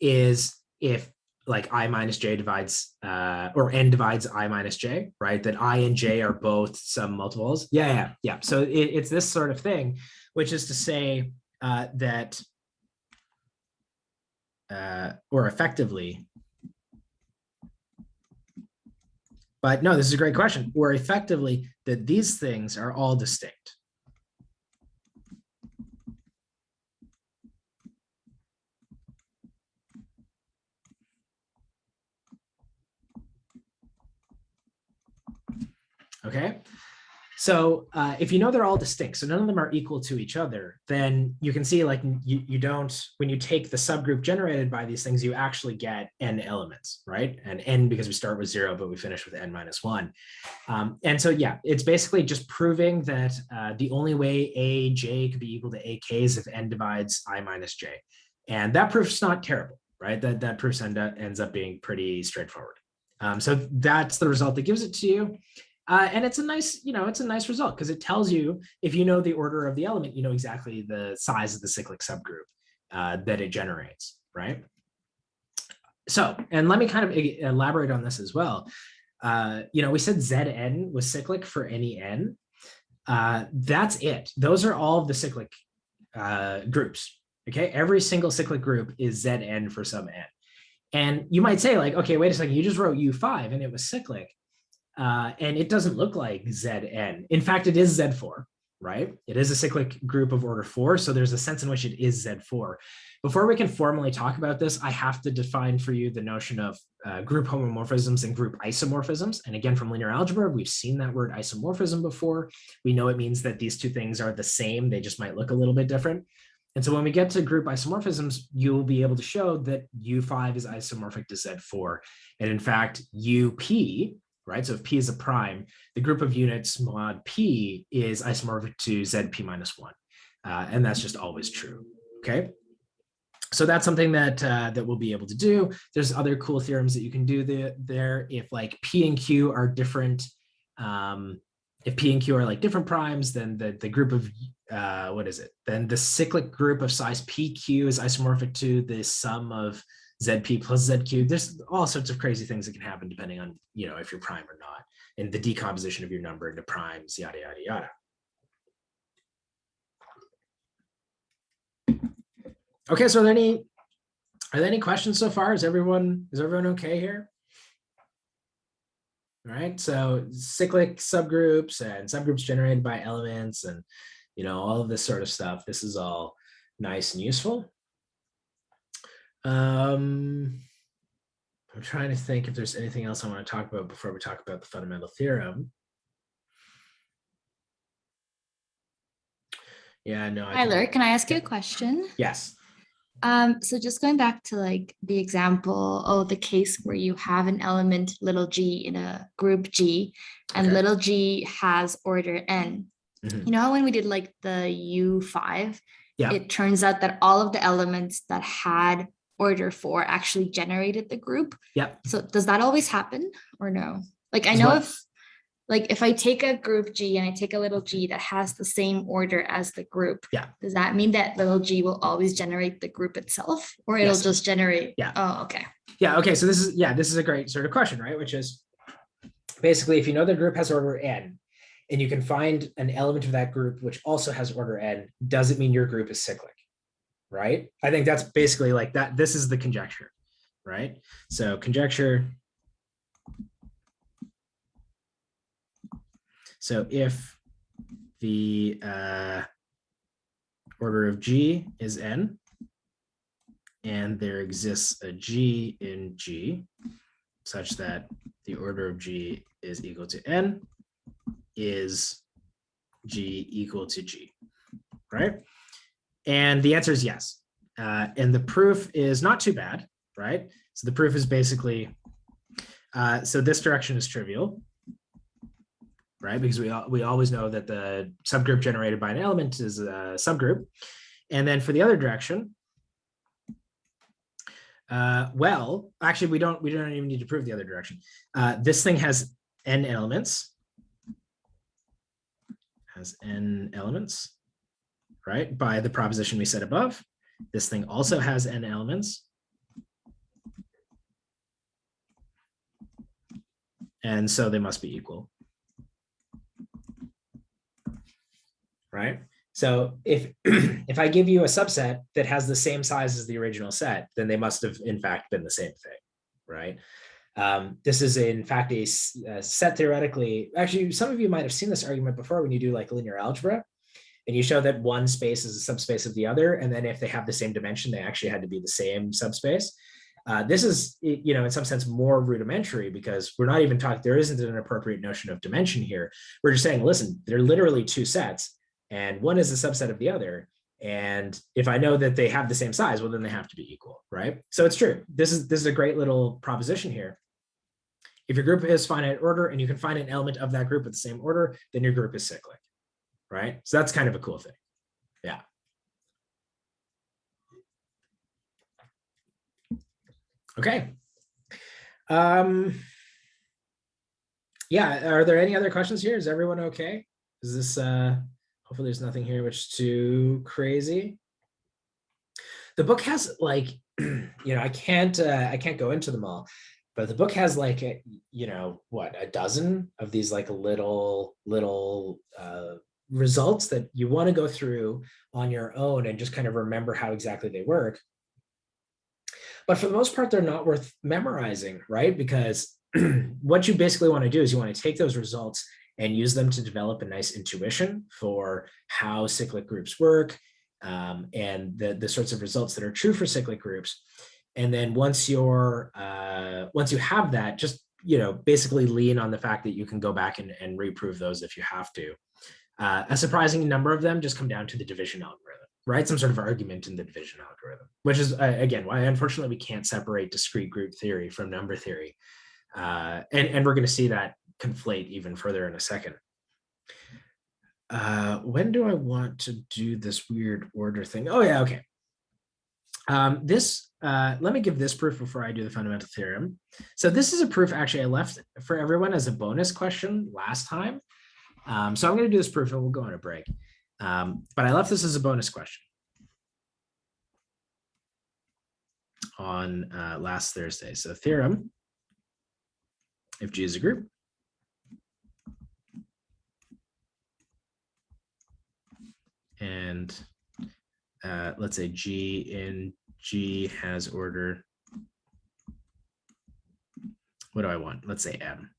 is if like I minus J divides, or N divides I minus J, right? That I and J are both some multiples. Yeah. So it's this sort of thing, which is to say that, or effectively, but no, this is a great question, or effectively that these things are all distinct. Okay, so if you know they're all distinct, so none of them are equal to each other, then you can see like you don't, when you take the subgroup generated by these things, you actually get n elements, right? And n because we start with 0, but we finish with n minus 1. And so, yeah, it's basically just proving that the only way AJ could be equal to AK is if n divides I minus J. And that proof's not terrible, right? That proof ends up being pretty straightforward. So that's the result that gives it to you. And it's a nice, it's a nice result because it tells you, if you know the order of the element, you know exactly the size of the cyclic subgroup that it generates, right? So, and let me kind of elaborate on this as well. We said Zn was cyclic for any n. That's it. Those are all of the cyclic groups. Okay, every single cyclic group is Zn for some n. And you might say like, okay, wait a second, you just wrote U5 and it was cyclic. And it doesn't look like Zn. In fact, it is Z4, right? It is a cyclic group of order 4, so there's a sense in which it is Z4. Before we can formally talk about this, I have to define for you the notion of group homomorphisms and group isomorphisms. And again, from linear algebra, we've seen that word isomorphism before. We know it means that these two things are the same, they just might look a little bit different. And so when we get to group isomorphisms, you'll be able to show that U5 is isomorphic to Z4. And in fact, UP, right? So if P is a prime, the group of units mod P is isomorphic to ZP minus 1. And that's just always true, okay? So that's something that that we'll be able to do. There's other cool theorems that you can do there. If like P and Q are different, if P and Q are like different primes, then the group of, then the cyclic group of size PQ is isomorphic to the sum of ZP plus ZQ. There's all sorts of crazy things that can happen depending on, if you're prime or not, and the decomposition of your number into primes, yada, yada, yada. Okay, so are there any questions so far? Is everyone okay here? All right, so cyclic subgroups and subgroups generated by elements and, all of this sort of stuff. This is all nice and useful. I'm trying to think if there's anything else I want to talk about before we talk about the fundamental theorem. Yeah, no. Tyler, can I ask you a question? Yes. So just going back to like the example, the case where you have an element little g in a group G and Okay. little g has order n. Mhm. You know how when we did like the U5, Yeah. it turns out that all of the elements that had order 4 actually generated the group. Yeah. So does that always happen or no? Like I As know well. if I take a group G and I take a little g that has the same order as the group, Yeah. does that mean that little g will always generate the group itself, or it'll Yes. just generate? Yeah. Oh, okay. Yeah. Okay. So this is a great sort of question, right? Which is basically, if you know the group has order n, and you can find an element of that group which also has order n, does it mean your group is cyclic? Right? I think that's basically like that. This is the conjecture, right? So conjecture. So if the order of G is n, and there exists a G in G, such that the order of G is equal to n, is G equal to G, right? And the answer is yes. And the proof is not too bad, right? So the proof is basically, so this direction is trivial, right? Because we always know that the subgroup generated by an element is a subgroup. And then for the other direction, well, actually we don't even need to prove the other direction. This thing has n elements, right? By the proposition we said above. This thing also has n elements. And so they must be equal. Right? So if if I give you a subset that has the same size as the original set, then they must have in fact been the same thing, right? This is in fact a set theoretically. Actually, some of you might have seen this argument before when you do like linear algebra, and you show that one space is a subspace of the other, and then if they have the same dimension, they actually had to be the same subspace. This is, in some sense, more rudimentary because we're not even talking. There isn't an appropriate notion of dimension here. We're just saying, listen, they're literally two sets, and one is a subset of the other. And if I know that they have the same size, well, then they have to be equal, right? So it's true. This is a great little proposition here. If your group is finite order and you can find an element of that group with the same order, then your group is cyclic, right? So that's kind of a cool thing. Yeah. Okay. Yeah, are there any other questions here? Is everyone okay? Is this, hopefully there's nothing here which is too crazy. The book has like I can't go into them all, but the book has like a dozen of these like little results that you want to go through on your own and just kind of remember how exactly they work. But for the most part, they're not worth memorizing, right? Because what you basically want to do is you want to take those results and use them to develop a nice intuition for how cyclic groups work, and the sorts of results that are true for cyclic groups. And then once you have that, just basically lean on the fact that you can go back and reprove those if you have to. A surprising number of them just come down to the division algorithm, right? Some sort of argument in the division algorithm, which is again why unfortunately we can't separate discrete group theory from number theory, and we're going to see that conflate even further in a second. When do I want to do this weird order thing? Oh yeah, okay. Let me give this proof before I do the fundamental theorem. So this is a proof actually I left for everyone as a bonus question last time. So I'm going to do this proof and we'll go on a break. But I left this as a bonus question on last Thursday. So theorem, if G is a group, and let's say G in G has order, what do I want? Let's say M.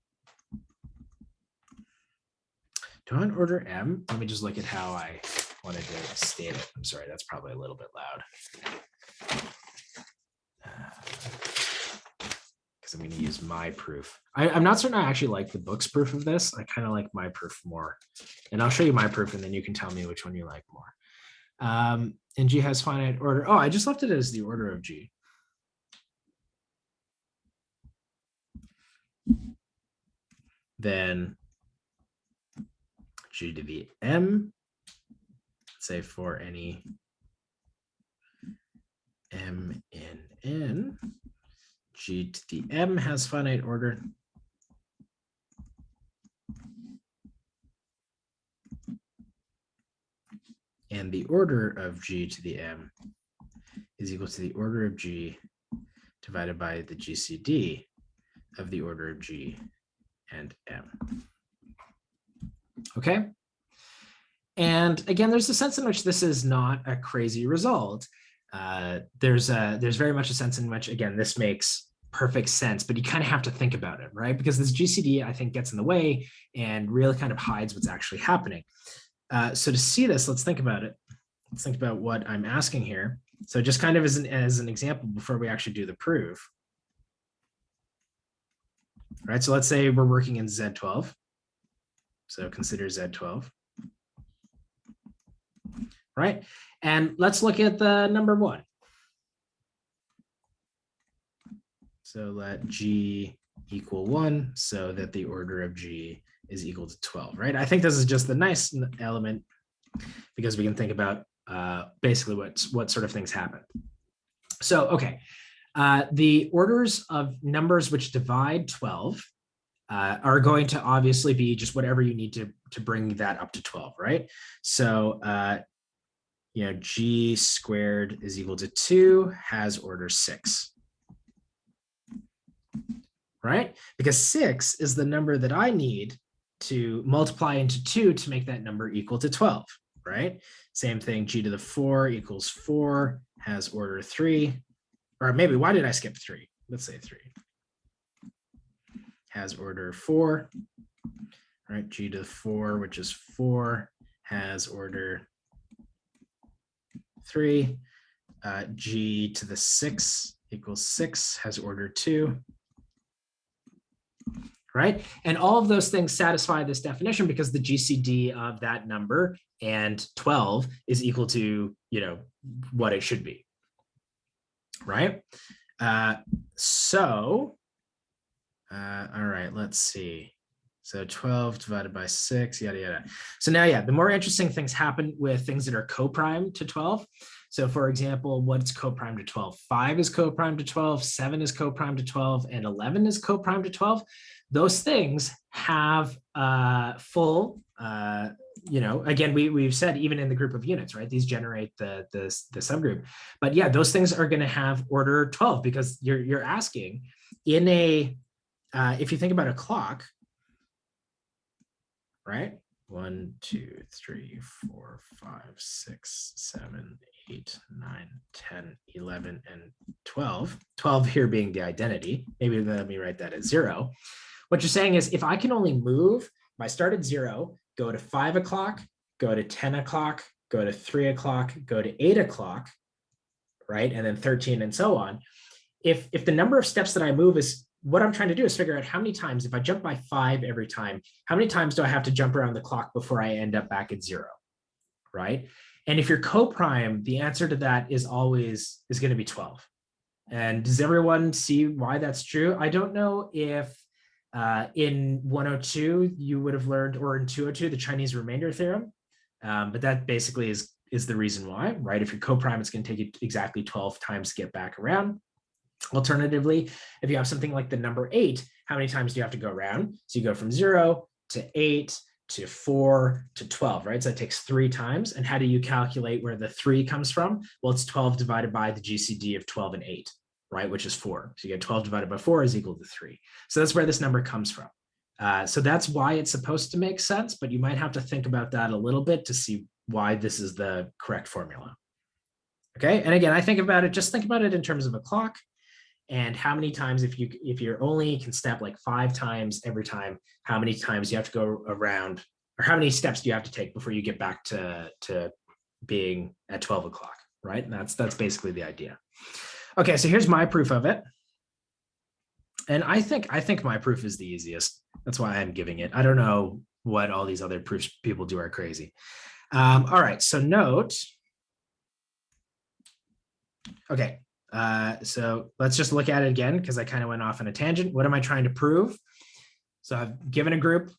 Do I want order M? Let me just look at how I wanted to state it. I'm sorry, that's probably a little bit loud. Because I'm going to use my proof. I'm not certain I actually like the book's proof of this. I kind of like my proof more. And I'll show you my proof and then you can tell me which one you like more. And G has finite order. Oh, I just left it as the order of G. Then G to the M, say for any M in N, G to the M has finite order. And the order of G to the M is equal to the order of G divided by the GCD of the order of G and M. Okay. And again, there's a sense in which this is not a crazy result. There's very much a sense in which, again, this makes perfect sense, but you kind of have to think about it, right? Because this GCD, I think, gets in the way and really kind of hides what's actually happening. So to see this, let's think about it. Let's think about what I'm asking here. So just kind of as an example before we actually do the proof. Right, so let's say we're working in Z12. So consider Z12. Right, and let's look at the number 1. So let G equal 1 so that the order of G is equal to 12, right? I think this is just the nice element because we can think about basically what sort of things happen. So, okay, the orders of numbers which divide 12 are going to obviously be just whatever you need to bring that up to 12, right? So, G squared is equal to 2 has order 6. Right? Because 6 is the number that I need to multiply into 2 to make that number equal to 12, right? Same thing, G to the 4 equals 4 has order 3. Or maybe, why did I skip 3? Let's say 3. Has order 4, right? G to the 4, which is 4, has order 3. G to the 6 equals 6, has order 2. Right? And all of those things satisfy this definition because the GCD of that number and 12 is equal to, what it should be. Right? All right, let's see. So 12 divided by 6, yada, yada. So now, yeah, the more interesting things happen with things that are co-prime to 12. So for example, what's co-prime to 12? 5 is co-prime to 12, 7 is co-prime to 12, and 11 is co-prime to 12. Those things have full you know, again, we've said even in the group of units, right? These generate the subgroup. But yeah, those things are going to have order 12 because you're asking in a, if you think about a clock, right? 1, 2, 3, 4, 5, 6, 7, 8, 9, 10, 11, and 12. 12 here being the identity. Maybe let me write that as 0. What you're saying is if I can only move, if I start at 0, go to 5 o'clock, go to 10 o'clock, go to 3 o'clock, go to 8 o'clock, right? And then 13 and so on. If the number of steps that I move is, what I'm trying to do is figure out how many times, if I jump by 5 every time, how many times do I have to jump around the clock before I end up back at 0, right? And if you're coprime, the answer to that is always going to be 12. And does everyone see why that's true? I don't know if in 102 you would have learned, or in 202, the Chinese remainder theorem, but that basically is the reason why, right? If you're coprime, it's going to take you exactly 12 times to get back around. Alternatively, if you have something like the number 8, how many times do you have to go around? So you go from 0 to 8 to 4 to 12, right? So that takes 3 times. And how do you calculate where the 3 comes from? Well, it's 12 divided by the GCD of 12 and 8, right? Which is 4. So you get 12 divided by 4 is equal to 3. So that's where this number comes from. So that's why it's supposed to make sense, but you might have to think about that a little bit to see why this is the correct formula. Okay, and again, just think about it in terms of a clock. And how many times, if you're only can step like 5 times every time, how many times you have to go around, or how many steps do you have to take before you get back to being at 12 o'clock, right? And that's basically the idea. Okay, so here's my proof of it. And I think my proof is the easiest. That's why I'm giving it. I don't know what all these other proofs people do are crazy. All right, so note. Okay. So let's just look at it again because I kind of went off on a tangent. What am I trying to prove? So I've given a group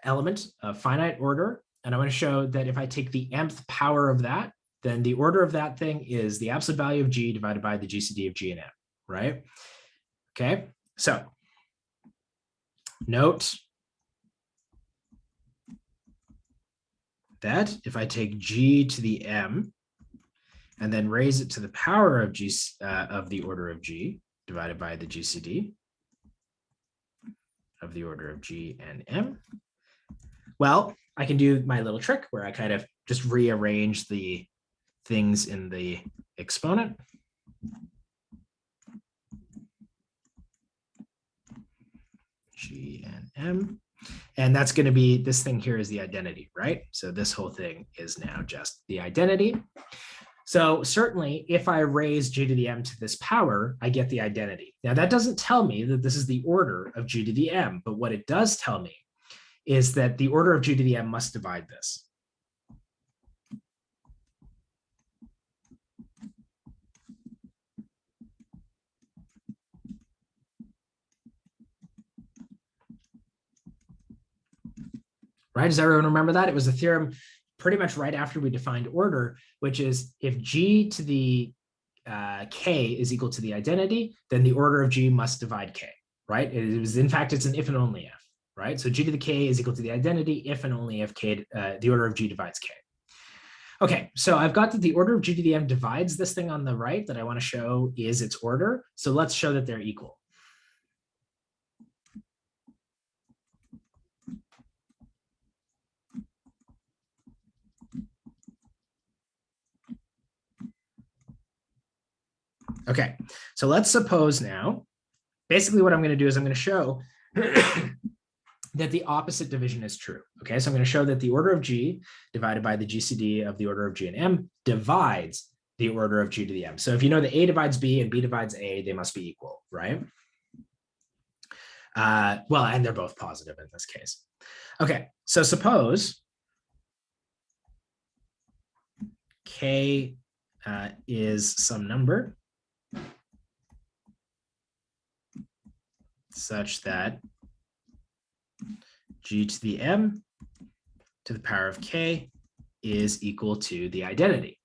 element of finite order, and I want to show that if I take the mth power of that, then the order of that thing is the absolute value of G divided by the GCD of G and M, right? Okay, so note that if I take G to the M, and then raise it to the power of G of the order of G divided by the GCD of the order of G and M. Well, I can do my little trick where I kind of just rearrange the things in the exponent. G and M. And that's going to be, this thing here is the identity, right? So this whole thing is now just the identity. So certainly, if I raise G to the M to this power, I get the identity. Now, that doesn't tell me that this is the order of G to the M, but what it does tell me is that the order of G to the M must divide this. Right? Does everyone remember that? It was a theorem pretty much right after we defined order, which is if G to the K is equal to the identity, then the order of G must divide K, right? It was, in fact, it's an if and only if, right? So G to the K is equal to the identity if and only if K, the order of G divides K. Okay, so I've got that the order of G to the M divides this thing on the right that I want to show is its order. So let's show that they're equal. Okay, so let's suppose now, basically what I'm going to do is I'm going to show that the opposite division is true. Okay, so I'm going to show that the order of G divided by the GCD of the order of G and M divides the order of G to the M. So if you know that A divides B and B divides A, they must be equal, right? Well, and they're both positive in this case. Okay, so suppose K is some number such that G to the M to the power of K is equal to the identity,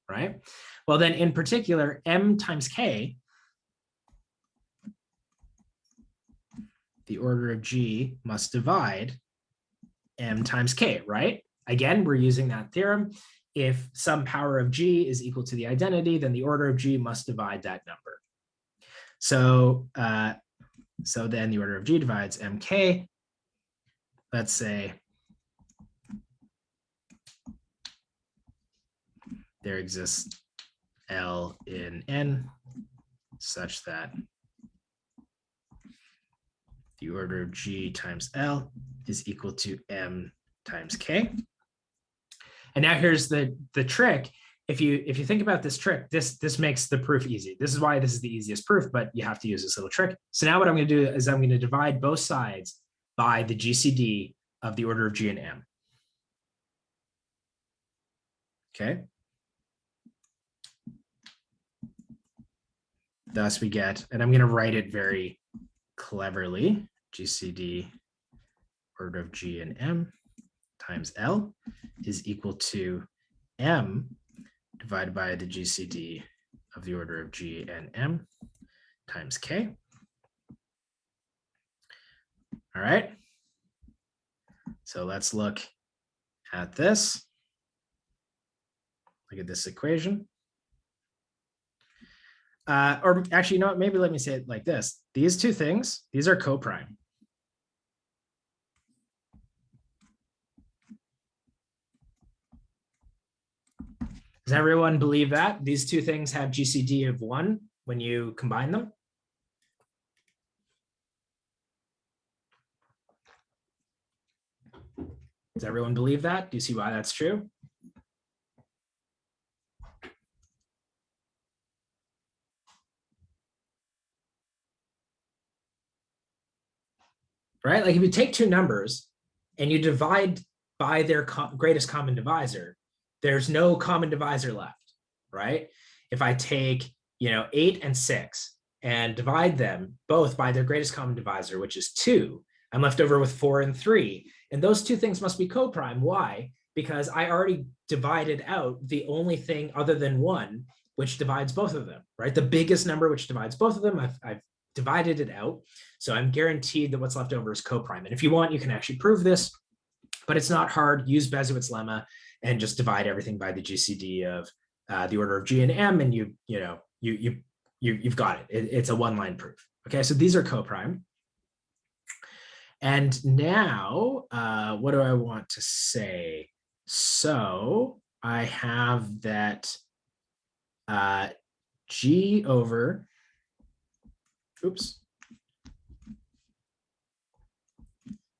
right? Well, then in particular, M times K, the order of G must divide M times K, right? again, we're using that theorem. If some power of G is equal to the identity, then the order of G must divide that number. So, so then the order of G divides MK. Let's say there exists L in N such that the order of G times L is equal to M times K. And now here's the trick. If you think about this trick, this makes the proof easy. This is why this is the easiest proof, but you have to use this little trick. So now what I'm going to do is I'm going to divide both sides by the GCD of the order of G and M. Okay. Thus we get, and I'm going to write it very cleverly, GCD order of G and M times L is equal to M divided by the GCD of the order of G and M times K. All right. So let's look at this. Look at this equation. Or actually, you know what? Maybe let me say it like this. These two things, these are coprime. Does everyone believe that? These two things have GCD of 1 when you combine them? Does everyone believe that? Do you see why that's true? Right? Like if you take two numbers and you divide by their greatest common divisor, there's no common divisor left, right? If I take, 8 and 6 and divide them both by their greatest common divisor, which is 2, I'm left over with 4 and 3. And those two things must be coprime. Why? Because I already divided out the only thing other than 1, which divides both of them, right? The biggest number which divides both of them, I've divided it out. So I'm guaranteed that what's left over is coprime. And if you want, you can actually prove this, but it's not hard. Use Bezout's lemma and just divide everything by the GCD of the order of G and M, and you've got it. It's a one-line proof. Okay, so these are coprime. And now, what do I want to say? So I have that G over, oops.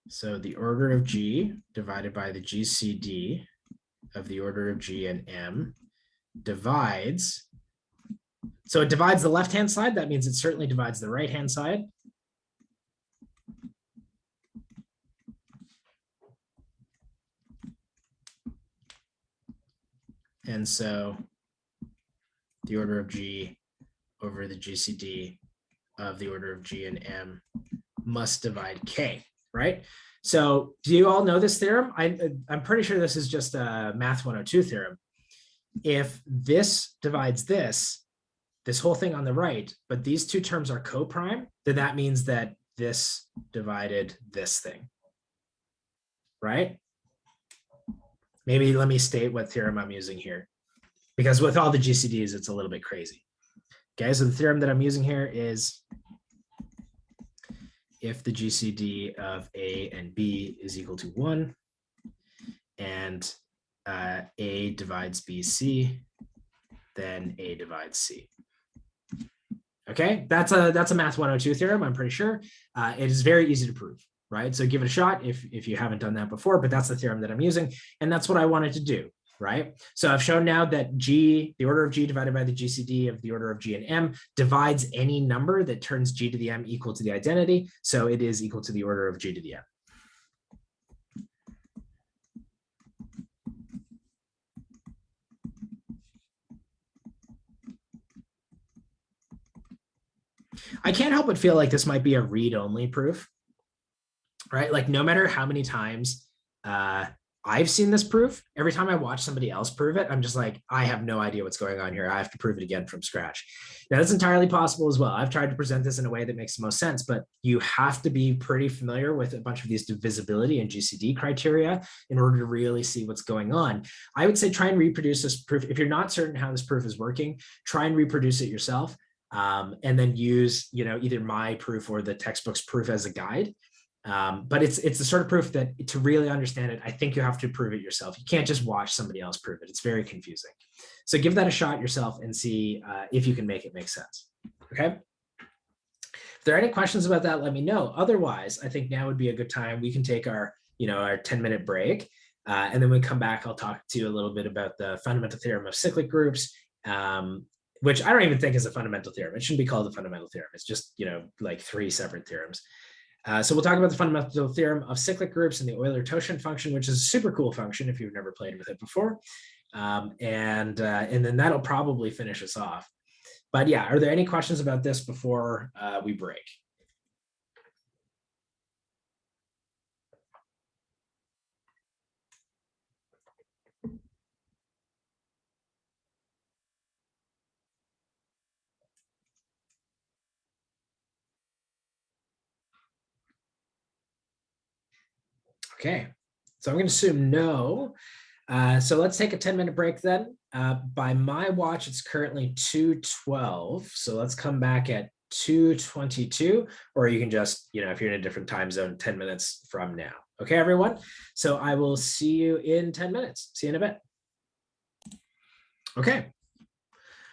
So the order of G divided by the GCD of the order of G and M divides. So it divides the left-hand side. That means it certainly divides the right-hand side. And so the order of G over the GCD of the order of G and M must divide K, right? So do you all know this theorem? I'm pretty sure this is just a Math 102 theorem. If this divides this whole thing on the right, but these two terms are coprime, then that means that this divided this thing, right? Maybe let me state what theorem I'm using here, because with all the GCDs, it's a little bit crazy. Okay, so the theorem that I'm using here is if the GCD of A and B is equal to 1 and A divides BC, then A divides C. Okay, that's a Math 102 theorem, I'm pretty sure. It is very easy to prove, right? So give it a shot if you haven't done that before, but that's the theorem that I'm using, and that's what I wanted to do, right? So I've shown now that G, the order of G divided by the GCD of the order of G and M divides any number that turns G to the M equal to the identity. So it is equal to the order of G to the M. I can't help but feel like this might be a read-only proof, right? Like no matter how many times I've seen this proof. Every time I watch somebody else prove it, I'm just like, I have no idea what's going on here. I have to prove it again from scratch. Now, that's entirely possible as well. I've tried to present this in a way that makes the most sense, but you have to be pretty familiar with a bunch of these divisibility and GCD criteria in order to really see what's going on. I would say try and reproduce this proof. If you're not certain how this proof is working, try and reproduce it yourself, and then use, either my proof or the textbook's proof as a guide. But it's the sort of proof that to really understand it, I think you have to prove it yourself. You can't just watch somebody else prove it. It's very confusing. So give that a shot yourself and see if you can make it make sense. Okay. If there are any questions about that, let me know. Otherwise, I think now would be a good time. We can take our 10-minute break. And then when we come back, I'll talk to you a little bit about the fundamental theorem of cyclic groups, which I don't even think is a fundamental theorem. It shouldn't be called a fundamental theorem. It's just, like 3 separate theorems. So we'll talk about the fundamental theorem of cyclic groups and the Euler totient function, which is a super cool function if you've never played with it before. And then that'll probably finish us off. But yeah, are there any questions about this before we break? Okay, so I'm going to assume no. So let's take a 10-minute break then. By my watch, it's currently 2:12. So let's come back at 2:22, or you can just, if you're in a different time zone, 10 minutes from now. Okay, everyone? So I will see you in 10 minutes. See you in a bit. Okay.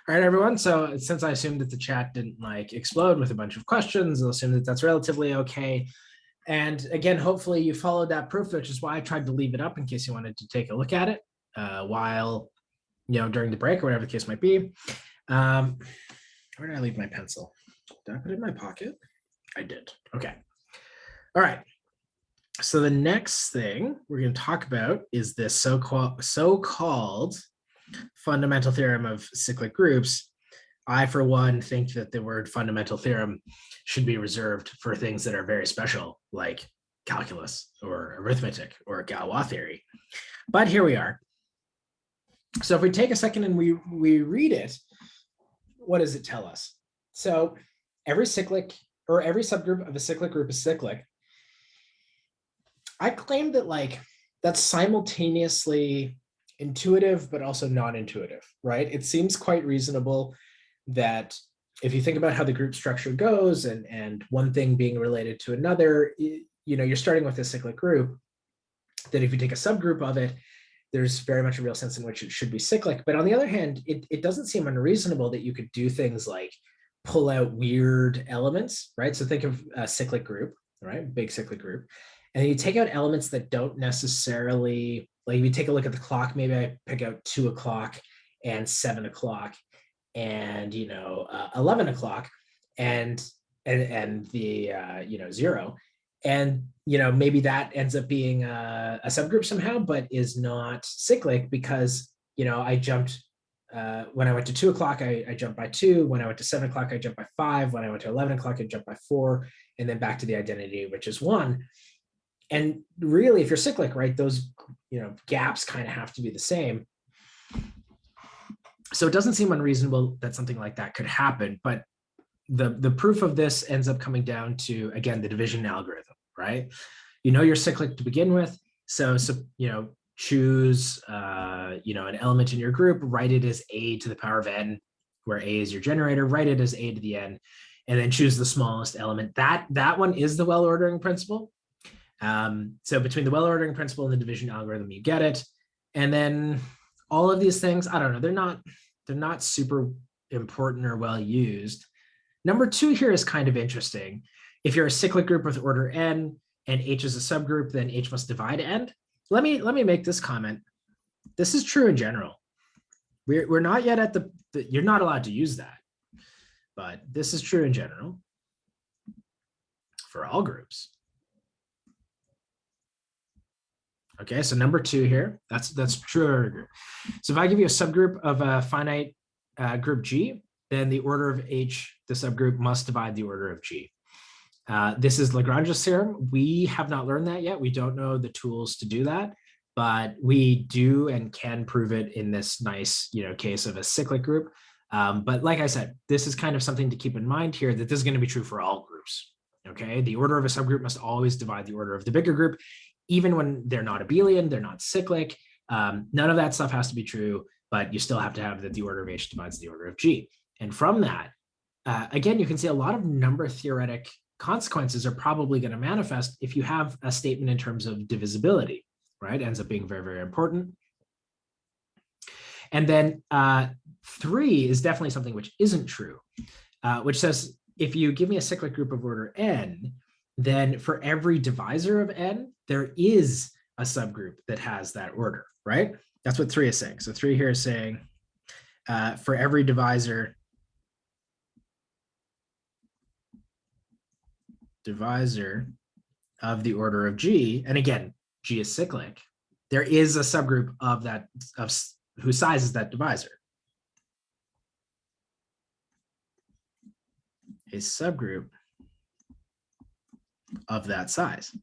All right, everyone. So since I assumed that the chat didn't explode with a bunch of questions, I'll assume that that's relatively okay. And again, hopefully you followed that proof, which is why I tried to leave it up in case you wanted to take a look at it while, during the break or whatever the case might be. Where did I leave my pencil? Did I put it in my pocket? I did. Okay. All right. So the next thing we're going to talk about is this so-called fundamental theorem of cyclic groups. I, for one, think that the word fundamental theorem should be reserved for things that are very special, like calculus or arithmetic or Galois theory. But here we are. So if we take a second and we read it, what does it tell us? So every cyclic or every subgroup of a cyclic group is cyclic. I claim that that's simultaneously intuitive, but also non-intuitive, right? It seems quite reasonable that if you think about how the group structure goes and one thing being related to another, you're starting with a cyclic group, that if you take a subgroup of it, there's very much a real sense in which it should be cyclic. But on the other hand, it doesn't seem unreasonable that you could do things like pull out weird elements, right? So think of a cyclic group, right? Big cyclic group. And then you take out elements that don't necessarily, if you take a look at the clock, maybe I pick out 2 o'clock and 7 o'clock and 11 o'clock and the 0, and maybe that ends up being a subgroup somehow, but is not cyclic because I jumped when I went to 2 o'clock, I jumped by 2. When I went to 7 o'clock, I jumped by 5. When I went to 11 o'clock, I jumped by 4, and then back to the identity, which is 1. And really, if you're cyclic, right, those gaps kind of have to be the same. So it doesn't seem unreasonable that something like that could happen, but the proof of this ends up coming down to, again, the division algorithm, right? You're cyclic to begin with, so choose an element in your group, write it as a to the power of n, where a is your generator, write it as a to the n, and then choose the smallest element. That one is the well ordering principle. So between the well ordering principle and the division algorithm, you get it. And then all of these things, I don't know, they're not super important or well used. Number 2 here is kind of interesting. If you're a cyclic group with order n and H is a subgroup, then H must divide n. Let me make this comment. This is true in general. We're not yet at the you're not allowed to use that, but this is true in general for all groups. Okay, so number 2 here, that's true. So if I give you a subgroup of a finite group G, then the order of H, the subgroup, must divide the order of G. This is Lagrange's theorem. We have not learned that yet. We don't know the tools to do that, but we do and can prove it in this nice, case of a cyclic group. But like I said, this is kind of something to keep in mind here, that this is going to be true for all groups. Okay, the order of a subgroup must always divide the order of the bigger group, even when they're not abelian, they're not cyclic. None of that stuff has to be true, but you still have to have that the order of H divides the order of G. And from that, again, you can see a lot of number theoretic consequences are probably going to manifest if you have a statement in terms of divisibility, right? It ends up being very, very important. And then 3 is definitely something which isn't true, which says if you give me a cyclic group of order n, then for every divisor of n, there is a subgroup that has that order, right? That's what 3 is saying. So 3 here is saying for every divisor of the order of G, and again, G is cyclic, there is a subgroup of that, whose size is that divisor. A subgroup of that size.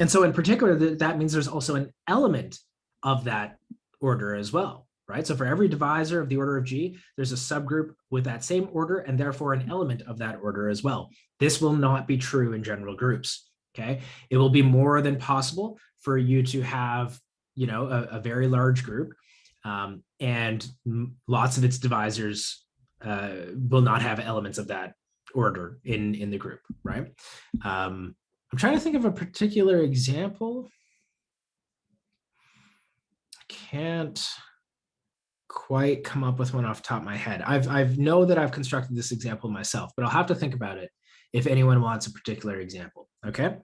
And so in particular, that means there's also an element of that order as well, right? So for every divisor of the order of G, there's a subgroup with that same order and therefore an element of that order as well. This will not be true in general groups, okay? It will be more than possible for you to have, a very large group and lots of its divisors will not have elements of that order in the group, right? I'm trying to think of a particular example. I can't quite come up with one off the top of my head. I know that I've constructed this example myself, but I'll have to think about it if anyone wants a particular example, okay?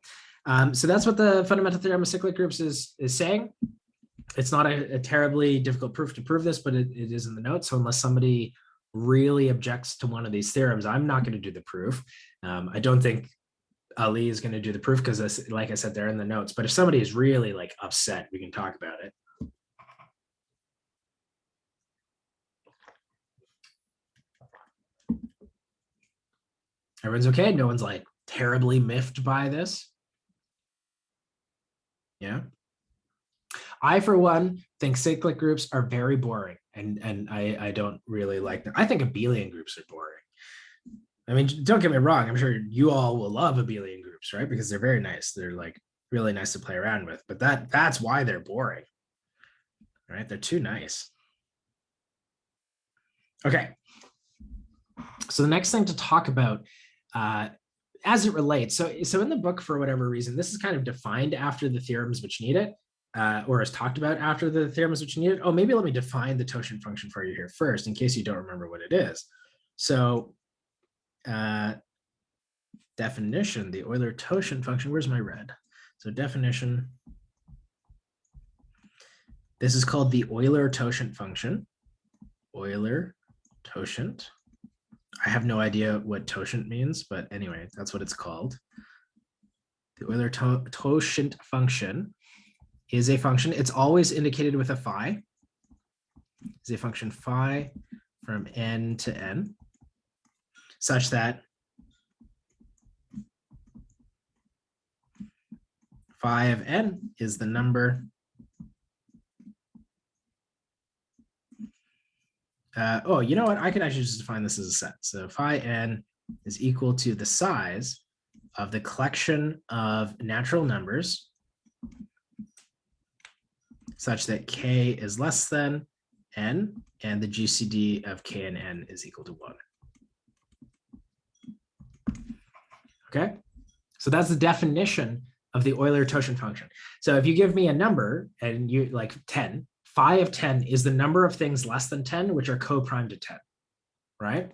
So that's what the fundamental theorem of cyclic groups is saying. It's not a terribly difficult proof to prove this, but it is in the notes. So unless somebody really objects to one of these theorems, I'm not going to do the proof. I don't think Ali is going to do the proof because, like I said, they're in the notes. But if somebody is really like upset, we can talk about it. Everyone's okay? No one's like terribly miffed by this? Yeah. I, for one, think cyclic groups are very boring, and I don't really like them. I think abelian groups are boring. I mean, don't get me wrong. I'm sure you all will love abelian groups, right? Because they're very nice. They're like really nice to play around with. But that's why they're boring, right? They're too nice. Okay. So the next thing to talk about, as it relates, so in the book, for whatever reason, this is kind of defined after the theorems which need it. Or is talked about after the theorems which need it. Oh, maybe let me define the totient function for you here first, in case you don't remember what it is. So definition, the Euler totient function, where's my red? So definition, this is called the Euler totient function. Euler totient. I have no idea what totient means, but anyway, that's what it's called. The Euler totient function is a function, it's always indicated with a phi, is a function phi from n to n, such that phi of n is the number, oh, you know what, I could actually just define this as a set. So phi n is equal to the size of the collection of natural numbers such that k is less than n and the GCD of k and n is equal to 1. Okay, so that's the definition of the Euler totient function. So if you give me a number and you like 10, phi of 10 is the number of things less than 10 which are co-prime to 10, right? And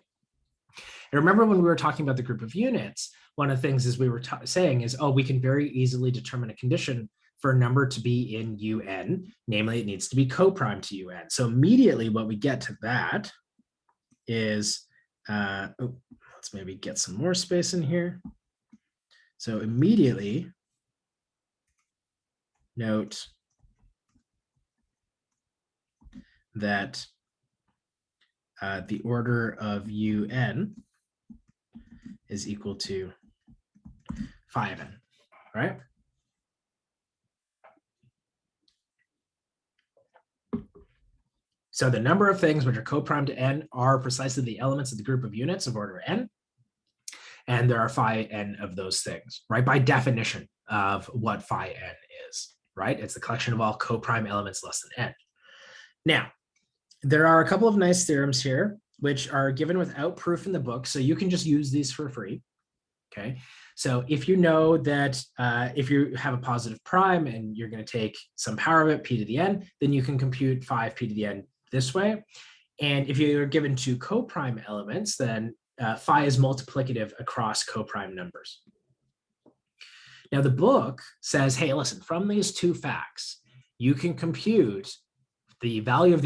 remember when we were talking about the group of units, one of the things is we were saying is, oh, we can very easily determine a condition for a number to be in UN, namely it needs to be co-prime to UN. So immediately what we get to that is, let's maybe get some more space in here. So immediately note that the order of UN is equal to phi of n, right? So the number of things which are co-prime to n are precisely the elements of the group of units of order n. And there are phi n of those things, right? By definition of what phi n is, right? It's the collection of all co-prime elements less than n. Now, there are a couple of nice theorems here, which are given without proof in the book. So you can just use these for free, okay? So if you know that if you have a positive prime and you're going to take some power of it, p to the n, then you can compute 5p to the n this way. And if you're given two co-prime elements, then phi is multiplicative across co-prime numbers. Now the book says, hey, listen, from these two facts, you can compute the value of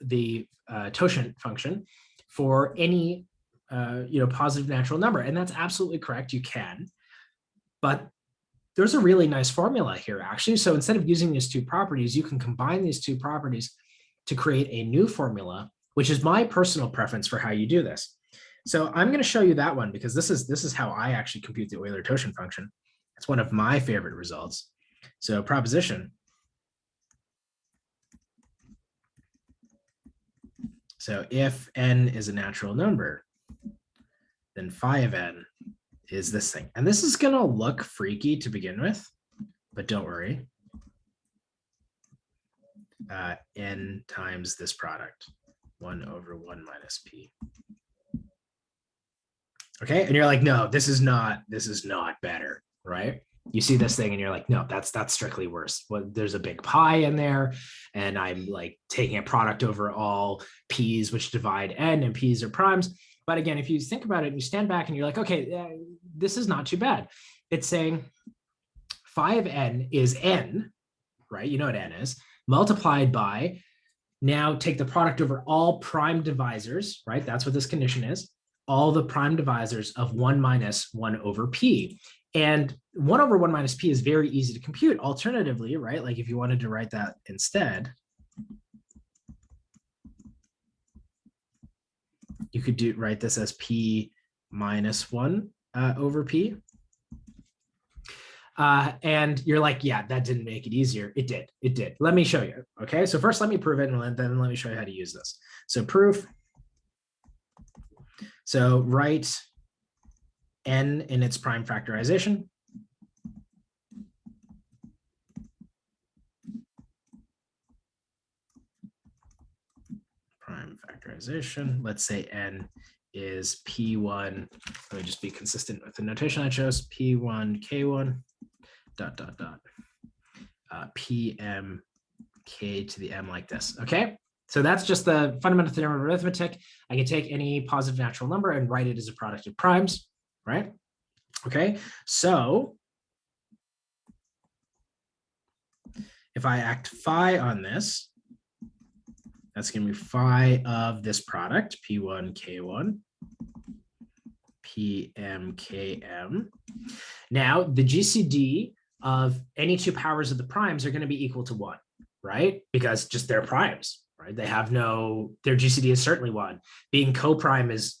the totient function for any positive natural number. And that's absolutely correct, you can. But there's a really nice formula here, actually. So instead of using these two properties, you can combine these two properties to create a new formula, which is my personal preference for how you do this. So I'm going to show you that one because this is how I actually compute the Euler totient function. It's one of my favorite results. So proposition. So if n is a natural number, then phi of n is this thing. And this is going to look freaky to begin with, but don't worry. N times this product, 1 over 1 minus p. Okay, and you're like, no, this is not better, right? You see this thing and you're like, no, that's strictly worse. Well, there's a big pi in there, and I'm like taking a product over all p's which divide n, and p's are primes. But again, if you think about it and you stand back and you're like, okay, this is not too bad. It's saying phi of n is n, right? You know what n is, multiplied by, now take the product over all prime divisors, right? That's what this condition is. All the prime divisors of 1 minus 1 over p. And 1 over 1 minus p is very easy to compute. Alternatively, right? Like if you wanted to write that instead, you could write this as p minus 1 over p. And you're like, yeah, that didn't make it easier. It did. Let me show you. Okay, so first let me prove it, and then let me show you how to use this. So proof. So write n in its prime factorization. Prime factorization. Let's say n is p1. Let me just be consistent with the notation I chose. P1, k1, ... pm k to the m like this. Okay, so that's just the fundamental theorem of arithmetic. I can take any positive natural number and write it as a product of primes, right? Okay, so if I act phi on this, that's going to be phi of this product, p1, k1, pm, km. Now, the GCD of any two powers of the primes are going to be equal to 1, right? Because just they're primes, right? They have no, their GCD is certainly 1. Being co-prime is,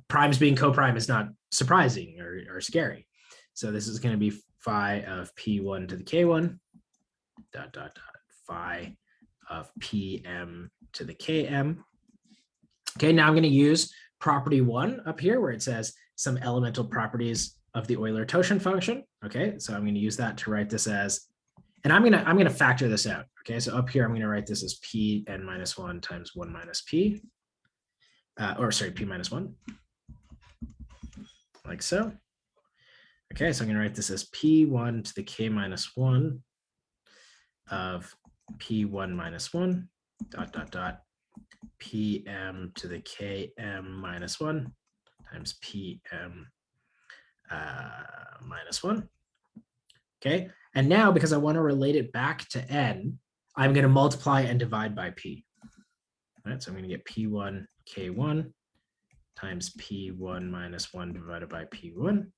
primes being co-prime is not surprising or scary. So this is going to be phi of p1 to the k1, ... phi of pm to the km. Okay, now I'm going to use property 1 up here where it says some elemental properties of the Euler totient function. Okay, so I'm going to use that to write this as, and I'm going to factor this out. Okay, so up here I'm going to write this as p n minus 1 times 1 minus p, p minus 1, like so. Okay, so I'm going to write this as p1 to the k minus 1 of p1 minus 1 ... pm to the km minus 1 times pm minus 1. Okay, and now because I want to relate it back to n, I'm going to multiply and divide by p. All right, so I'm going to get p1 k1 times p1 minus 1 divided by p1,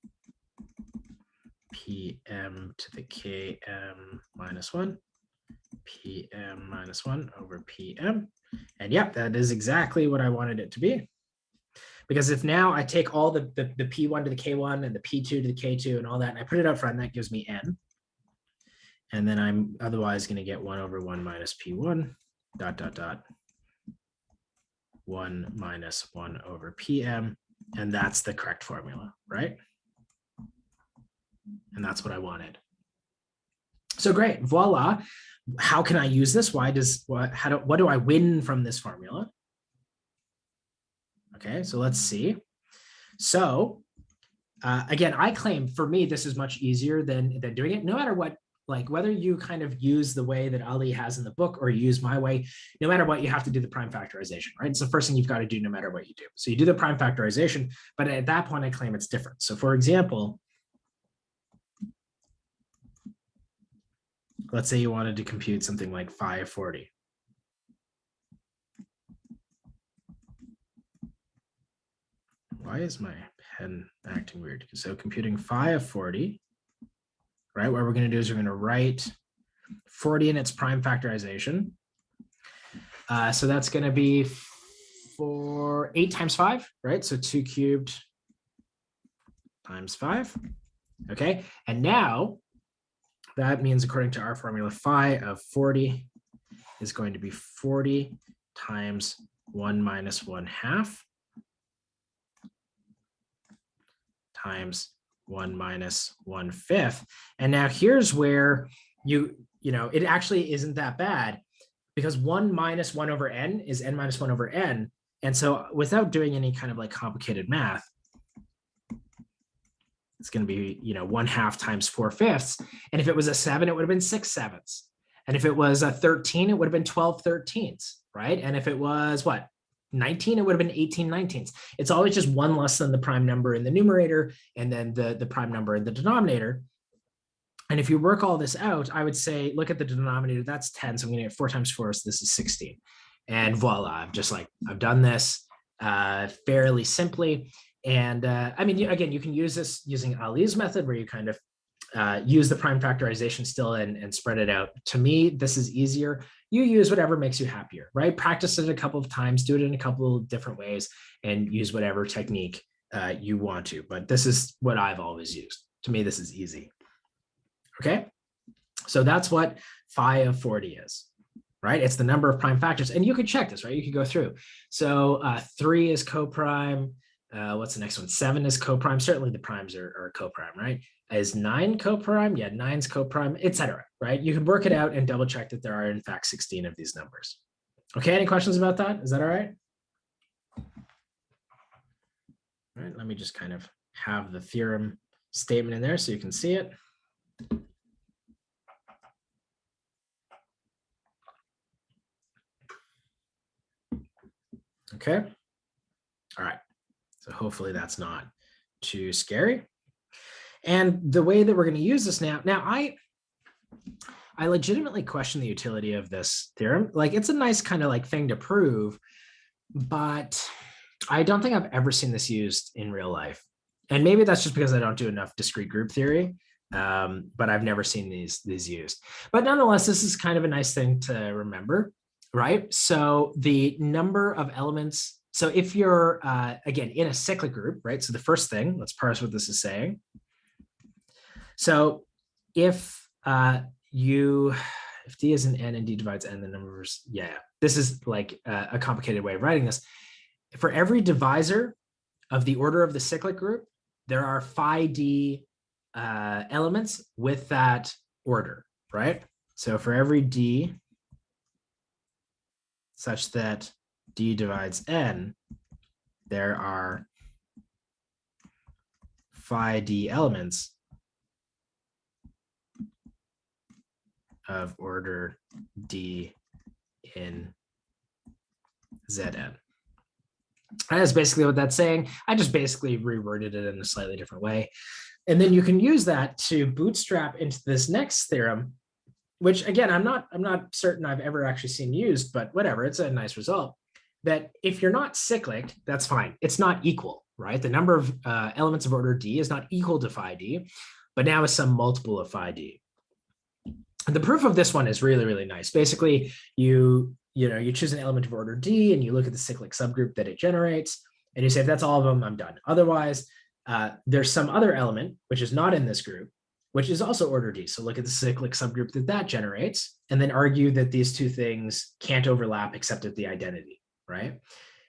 pm to the km minus 1, pm minus 1 over pm. And yep, that is exactly what I wanted it to be. Because if now I take all the P1 to the K1 and the P2 to the K2 and all that, and I put it up front, that gives me n. And then I'm otherwise going to get 1 over 1 minus P1, ... 1 minus 1 over PM. And that's the correct formula, right? And that's what I wanted. So great, voila. How can I use this? What do I win from this formula? Okay, so let's see. So again, I claim for me, this is much easier than doing it, no matter what, like whether you kind of use the way that Ali has in the book or you use my way, no matter what, you have to do the prime factorization, right? It's the first thing you've got to do no matter what you do. So you do the prime factorization, but at that point, I claim it's different. So for example, let's say you wanted to compute something like phi of 40. Why is my pen acting weird? So computing phi of 40, right? What we're going to do is we're going to write 40 in its prime factorization. So that's going to be 8 times 5, right? So 2 cubed times 5. Okay. And now that means, according to our formula, phi of 40 is going to be 40 times 1 minus 1/2 times 1 minus 1/5. And now here's where it actually isn't that bad, because 1 minus 1 over n is n minus 1 over n. And so without doing any kind of like complicated math, it's going to be 1/2 times 4/5. And if it was a 7, it would have been 6/7. And if it was a 13, it would have been 12/13, right? And if it was 19, it would have been 18/19. It's always just one less than the prime number in the numerator and then the prime number in the denominator. And if you work all this out, I would say, look at the denominator, that's 10. So I'm going to get 4 times 4, so this is 16. And voila, I've done this fairly simply. And I mean, again, you can use this using Ali's method, where you kind of use the prime factorization still and spread it out. To me, this is easier. You use whatever makes you happier, right? Practice it a couple of times, do it in a couple of different ways, and use whatever technique you want to. But this is what I've always used. To me, this is easy. Okay, so that's what phi of 40 is, right? It's the number of prime factors. And you could check this, right? You could go through. So 3 is coprime. What's the next one? 7 is coprime. Certainly the primes are coprime, right? Is 9 coprime? Yeah, 9's coprime, etc. Right? You can work it out and double check that there are in fact 16 of these numbers. Okay, any questions about that? Is that all right? All right, let me just kind of have the theorem statement in there so you can see it. Okay. All right. So hopefully that's not too scary. And the way that we're going to use this now I legitimately question the utility of this theorem. Like, it's a nice kind of like thing to prove, but I don't think I've ever seen this used in real life. And maybe that's just because I don't do enough discrete group theory, but I've never seen these used. But nonetheless, this is kind of a nice thing to remember, right? So the number of elements, so if you're, again, in a cyclic group, right? So the first thing, let's parse what this is saying. So if D is an n and D divides n, the numbers, this is like a complicated way of writing this. For every divisor of the order of the cyclic group, there are phi d elements with that order, right? So for every d such that d divides n, there are phi d elements of order d in Zn. That's basically what that's saying. I just basically reworded it in a slightly different way. And then you can use that to bootstrap into this next theorem, which again, I'm not certain I've ever actually seen used, but whatever, it's a nice result. That if you're not cyclic, that's fine. It's not equal, right? The number of elements of order d is not equal to phi d, but now is some multiple of phi d. The proof of this one is really, really nice. Basically, you choose an element of order d and you look at the cyclic subgroup that it generates, and you say, if that's all of them, I'm done. Otherwise, there's some other element which is not in this group, which is also order d. So look at the cyclic subgroup that generates, and then argue that these two things can't overlap except at the identity, right?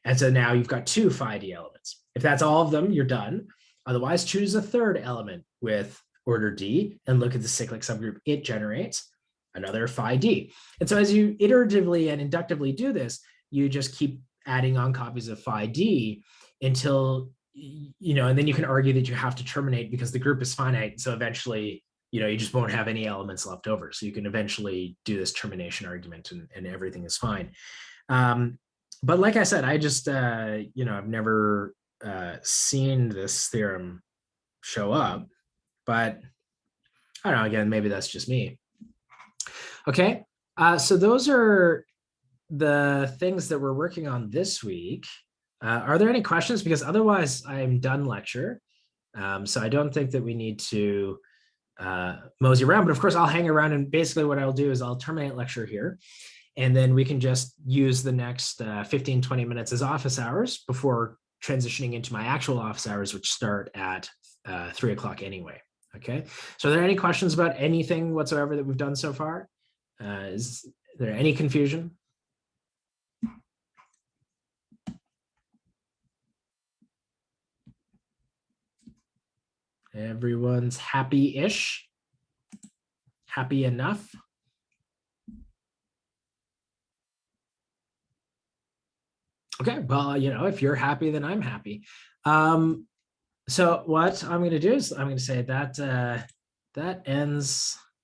And so now you've got two phi d elements. If that's all of them, you're done. Otherwise, choose a third element with order d and look at the cyclic subgroup it generates, another phi d. And so as you iteratively and inductively do this, you just keep adding on copies of phi d until, and then you can argue that you have to terminate because the group is finite. So eventually, you just won't have any elements left over. So you can eventually do this termination argument and everything is fine. But like I said, I just, I've never seen this theorem show up, but I don't know, again, maybe that's just me. Okay, so those are the things that we're working on this week. Are there any questions? Because otherwise I'm done lecture. So I don't think that we need to mosey around, but of course I'll hang around, and basically what I'll do is I'll terminate lecture here, and then we can just use the next 15, 20 minutes as office hours before transitioning into my actual office hours, which start at 3 o'clock anyway. Okay, so are there any questions about anything whatsoever that we've done so far? Is there any confusion? Everyone's happy-ish? Happy enough? Okay, well, if you're happy, then I'm happy. So what I'm going to do is I'm going to say that that ends